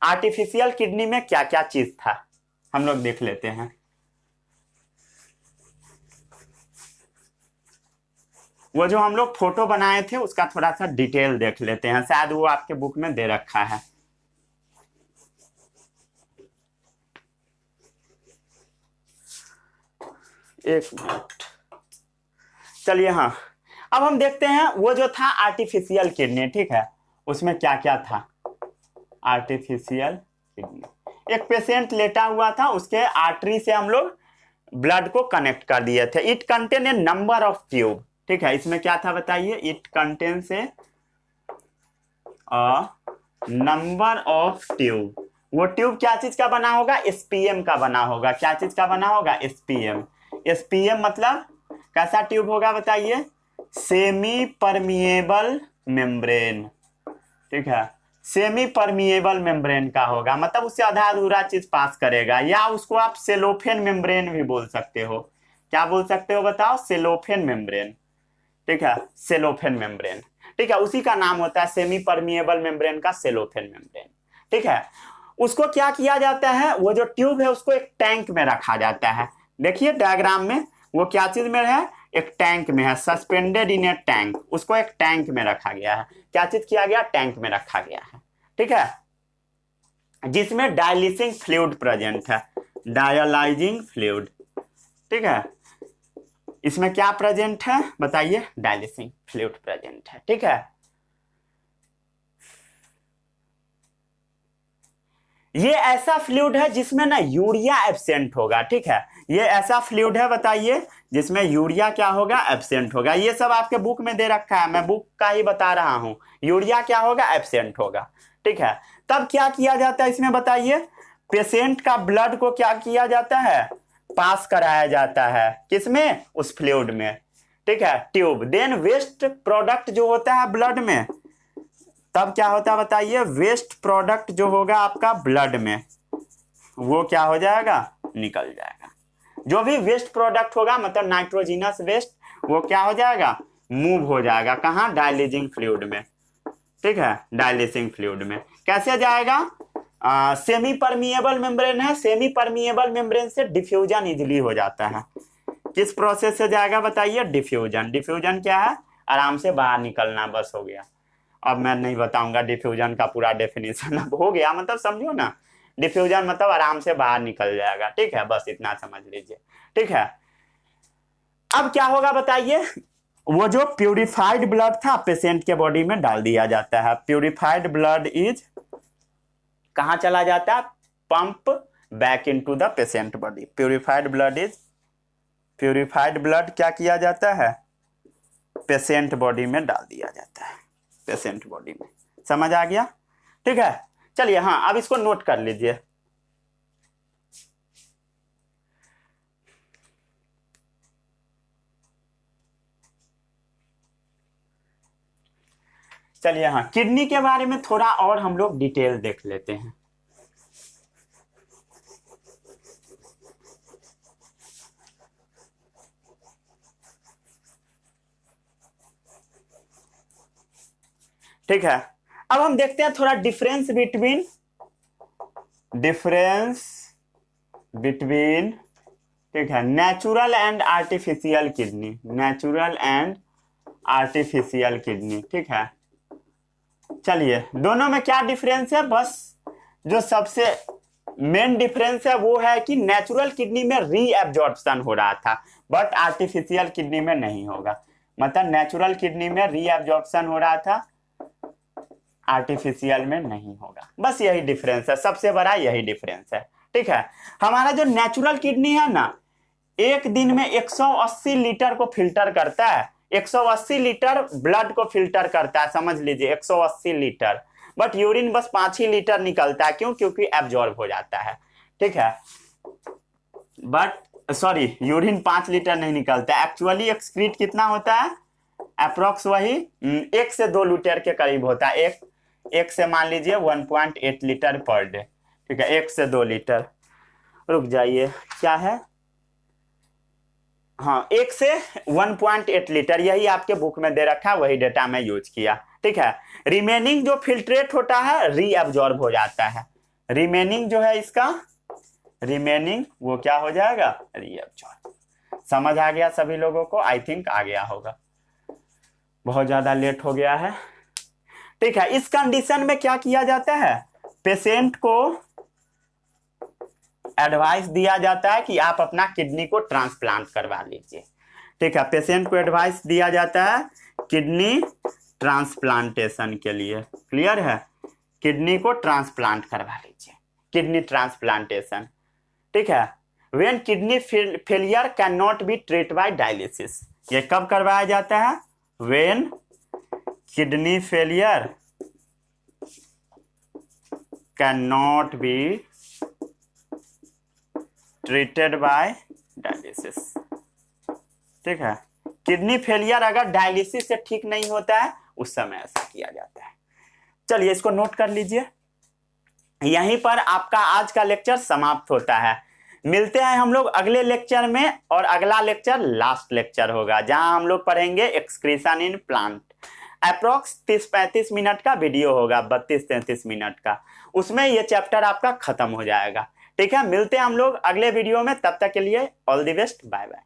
आर्टिफिशियल किडनी में क्या क्या चीज था, हम लोग देख लेते हैं। वो जो हम लोग फोटो बनाए थे उसका थोड़ा सा डिटेल देख लेते हैं, शायद वो आपके बुक में दे रखा है। एक मिनट, चलिए, हाँ, अब हम देखते हैं वो जो था आर्टिफिशियल किडनी, ठीक है, उसमें क्या क्या था। आर्टिफिशियल किडनी, एक पेशेंट लेटा हुआ था, उसके आर्टरी से हम लोग ब्लड को कनेक्ट कर दिए थे। It contain a number of tube, ठीक है, इसमें क्या था बताइए, it contains A number of tube. वो ट्यूब क्या चीज का बना होगा, एसपीएम का बना होगा। क्या चीज का बना होगा, एसपीएम। एसपीएम मतलब कैसा ट्यूब होगा बताइए, सेमी परमिएबल मेम्ब्रेन, ठीक है, सेमी परमिएबल मेम्ब्रेन का होगा, मतलब उससे आधा अधूरा चीज पास करेगा, या उसको आप सेलोफेन मेम्ब्रेन भी बोल सकते हो। क्या बोल सकते हो बताओ, सेलोफेन मेम्ब्रेन, ठीक है, सेलोफेन मेम्ब्रेन, ठीक है, उसी का नाम होता है सेमी परमिएबल मेम्ब्रेन का सेलोफेन मेम्ब्रेन, ठीक है। उसको क्या किया जाता है, वो जो ट्यूब है उसको एक टैंक में रखा जाता है। देखिए डायग्राम में वो क्या चीज में है, एक टैंक में है, सस्पेंडेड इन ए टैंक, उसको एक टैंक में रखा गया है। क्या चीज किया गया, टैंक में रखा गया है, ठीक है, जिसमें डायलिसिंग फ्लूइड प्रेजेंट है, डायलाइजिंग फ्लूइड, ठीक है, इसमें क्या प्रेजेंट है बताइए, डायलिसिंग फ्लूइड प्रेजेंट है, ठीक है। ये ऐसा फ्लूइड है जिसमें ना यूरिया एब्सेंट होगा, ठीक है, ये ऐसा फ्लूइड है बताइए जिसमें यूरिया क्या होगा, एब्सेंट होगा। ये सब आपके बुक में दे रखा है, मैं बुक का ही बता रहा हूं। यूरिया क्या होगा, एब्सेंट होगा, ठीक है। तब क्या किया जाता है इसमें बताइए, पेशेंट का ब्लड को क्या किया जाता है, पास कराया जाता है, किसमें, उस फ्लूइड में, ठीक है, ट्यूब। देन वेस्ट प्रोडक्ट जो होता है ब्लड में, तब क्या होता है बताइए, वेस्ट प्रोडक्ट जो होगा आपका ब्लड में, वो क्या हो जाएगा, निकल जाएगा। जो भी वेस्ट प्रोडक्ट होगा मतलब नाइट्रोजिनस वेस्ट, वो क्या हो जाएगा, मूव हो जाएगा, कहाँ, डायलिजिंग फ्लूइड में, ठीक है, डायलिसिंग फ्लूइड में। कैसे जाएगा, सेमी परमिएबल मेम्ब्रेन है, सेमी परमिएबल मेम्ब्रेन से डिफ्यूजन इजिली हो जाता है। किस प्रोसेस से जाएगा बताइए, डिफ्यूजन। डिफ्यूजन क्या है, आराम से बाहर निकलना, बस हो गया। अब मैं नहीं बताऊंगा डिफ्यूजन का पूरा डेफिनेशन, अब हो गया, मतलब समझो ना, डिफ्यूजन मतलब आराम से बाहर निकल जाएगा। ठीक है, बस इतना समझ लीजिए। ठीक है, अब क्या होगा बताइए, वो जो प्यूरिफाइड ब्लड था पेशेंट के बॉडी में डाल दिया जाता है। प्यूरिफाइड ब्लड इज कहां चला जाता है, pump back into the patient body. Purified blood क्या किया जाता है, पेशेंट बॉडी में डाल दिया जाता है, पेशेंट बॉडी में। समझ आ गया? ठीक है, चलिए हाँ, अब इसको नोट कर लीजिए। चलिए हाँ, किडनी के बारे में थोड़ा और हम लोग डिटेल देख लेते हैं। ठीक है, अब हम देखते हैं थोड़ा डिफरेंस बिटवीन ठीक है, natural and artificial kidney. Natural and artificial kidney. ठीक है, चलिए दोनों में क्या डिफरेंस है, बस जो सबसे मेन डिफरेंस है वो है कि नेचुरल किडनी में रीएब्जॉर्प्शन हो रहा था, बट आर्टिफिशियल किडनी में नहीं होगा। मतलब नेचुरल किडनी में रीएब्जॉर्प्शन हो रहा था, आर्टिफिशियल में नहीं होगा। बस यही डिफरेंस है, सबसे बड़ा यही डिफरेंस है। ठीक है, हमारा जो नेचुरल किडनी है ना, एक दिन में 180 लीटर को फिल्टर करता है, 180 लीटर ब्लड को फिल्टर करता है, समझ लीजिए 180 लीटर। बट यूरिन बस 5 ही लीटर निकलता है। क्यों? क्योंकि एब्जॉर्ब हो जाता है। ठीक है, बट सॉरी, यूरिन 5 लीटर नहीं निकलता है, एक्चुअली एक्सक्रीट कितना होता है, अप्रोक्स वही 1 से 2 लीटर के करीब होता है। एक से मान लीजिए 1.8 लीटर पर डे। ठीक है, 1 से 2 लीटर, रुक जाइए क्या है, हाँ 1 से 1.8 लीटर, यही आपके बुक में दे रखा है, वही डेटा में यूज किया। ठीक है, रिमेनिंग जो फिल्ट्रेट होता है रीअब्जॉर्ब हो जाता है। रिमेनिंग जो है इसका, रिमेनिंग वो क्या हो जाएगा, रीअब्जॉर्ब। समझ आ गया सभी लोगों को? आई थिंक आ गया होगा, बहुत ज्यादा लेट हो गया है। ठीक है, इस कंडीशन में क्या किया जाता है, पेशेंट को एडवाइस दिया जाता है कि आप अपना किडनी को ट्रांसप्लांट करवा लीजिए। ठीक है, पेशेंट को एडवाइस दिया जाता है किडनी ट्रांसप्लांटेशन के लिए। क्लियर है? किडनी को ट्रांसप्लांट करवा लीजिए, किडनी ट्रांसप्लांटेशन। ठीक है, when kidney failure can not be treat by dialysis. ये कब करवाया जाता है, when kidney failure can not be treated by dialysis. ठीक है, किडनी फेलियर अगर डायलिसिस से ठीक नहीं होता है उस समय ऐसा किया जाता है। चलिए इसको नोट कर लीजिए। यहीं पर आपका आज का लेक्चर समाप्त होता है। मिलते हैं हम लोग अगले लेक्चर में, और अगला लेक्चर लास्ट लेक्चर होगा जहां हम लोग पढ़ेंगे excretion in plant. Approx 30-35 minute का वीडियो होगा, 32-33 मिनट का, उसमें ये चैप्टर आपका खत्म हो जाएगा। ठीक है, मिलते हैं हम लोग अगले वीडियो में, तब तक के लिए all the best, bye bye.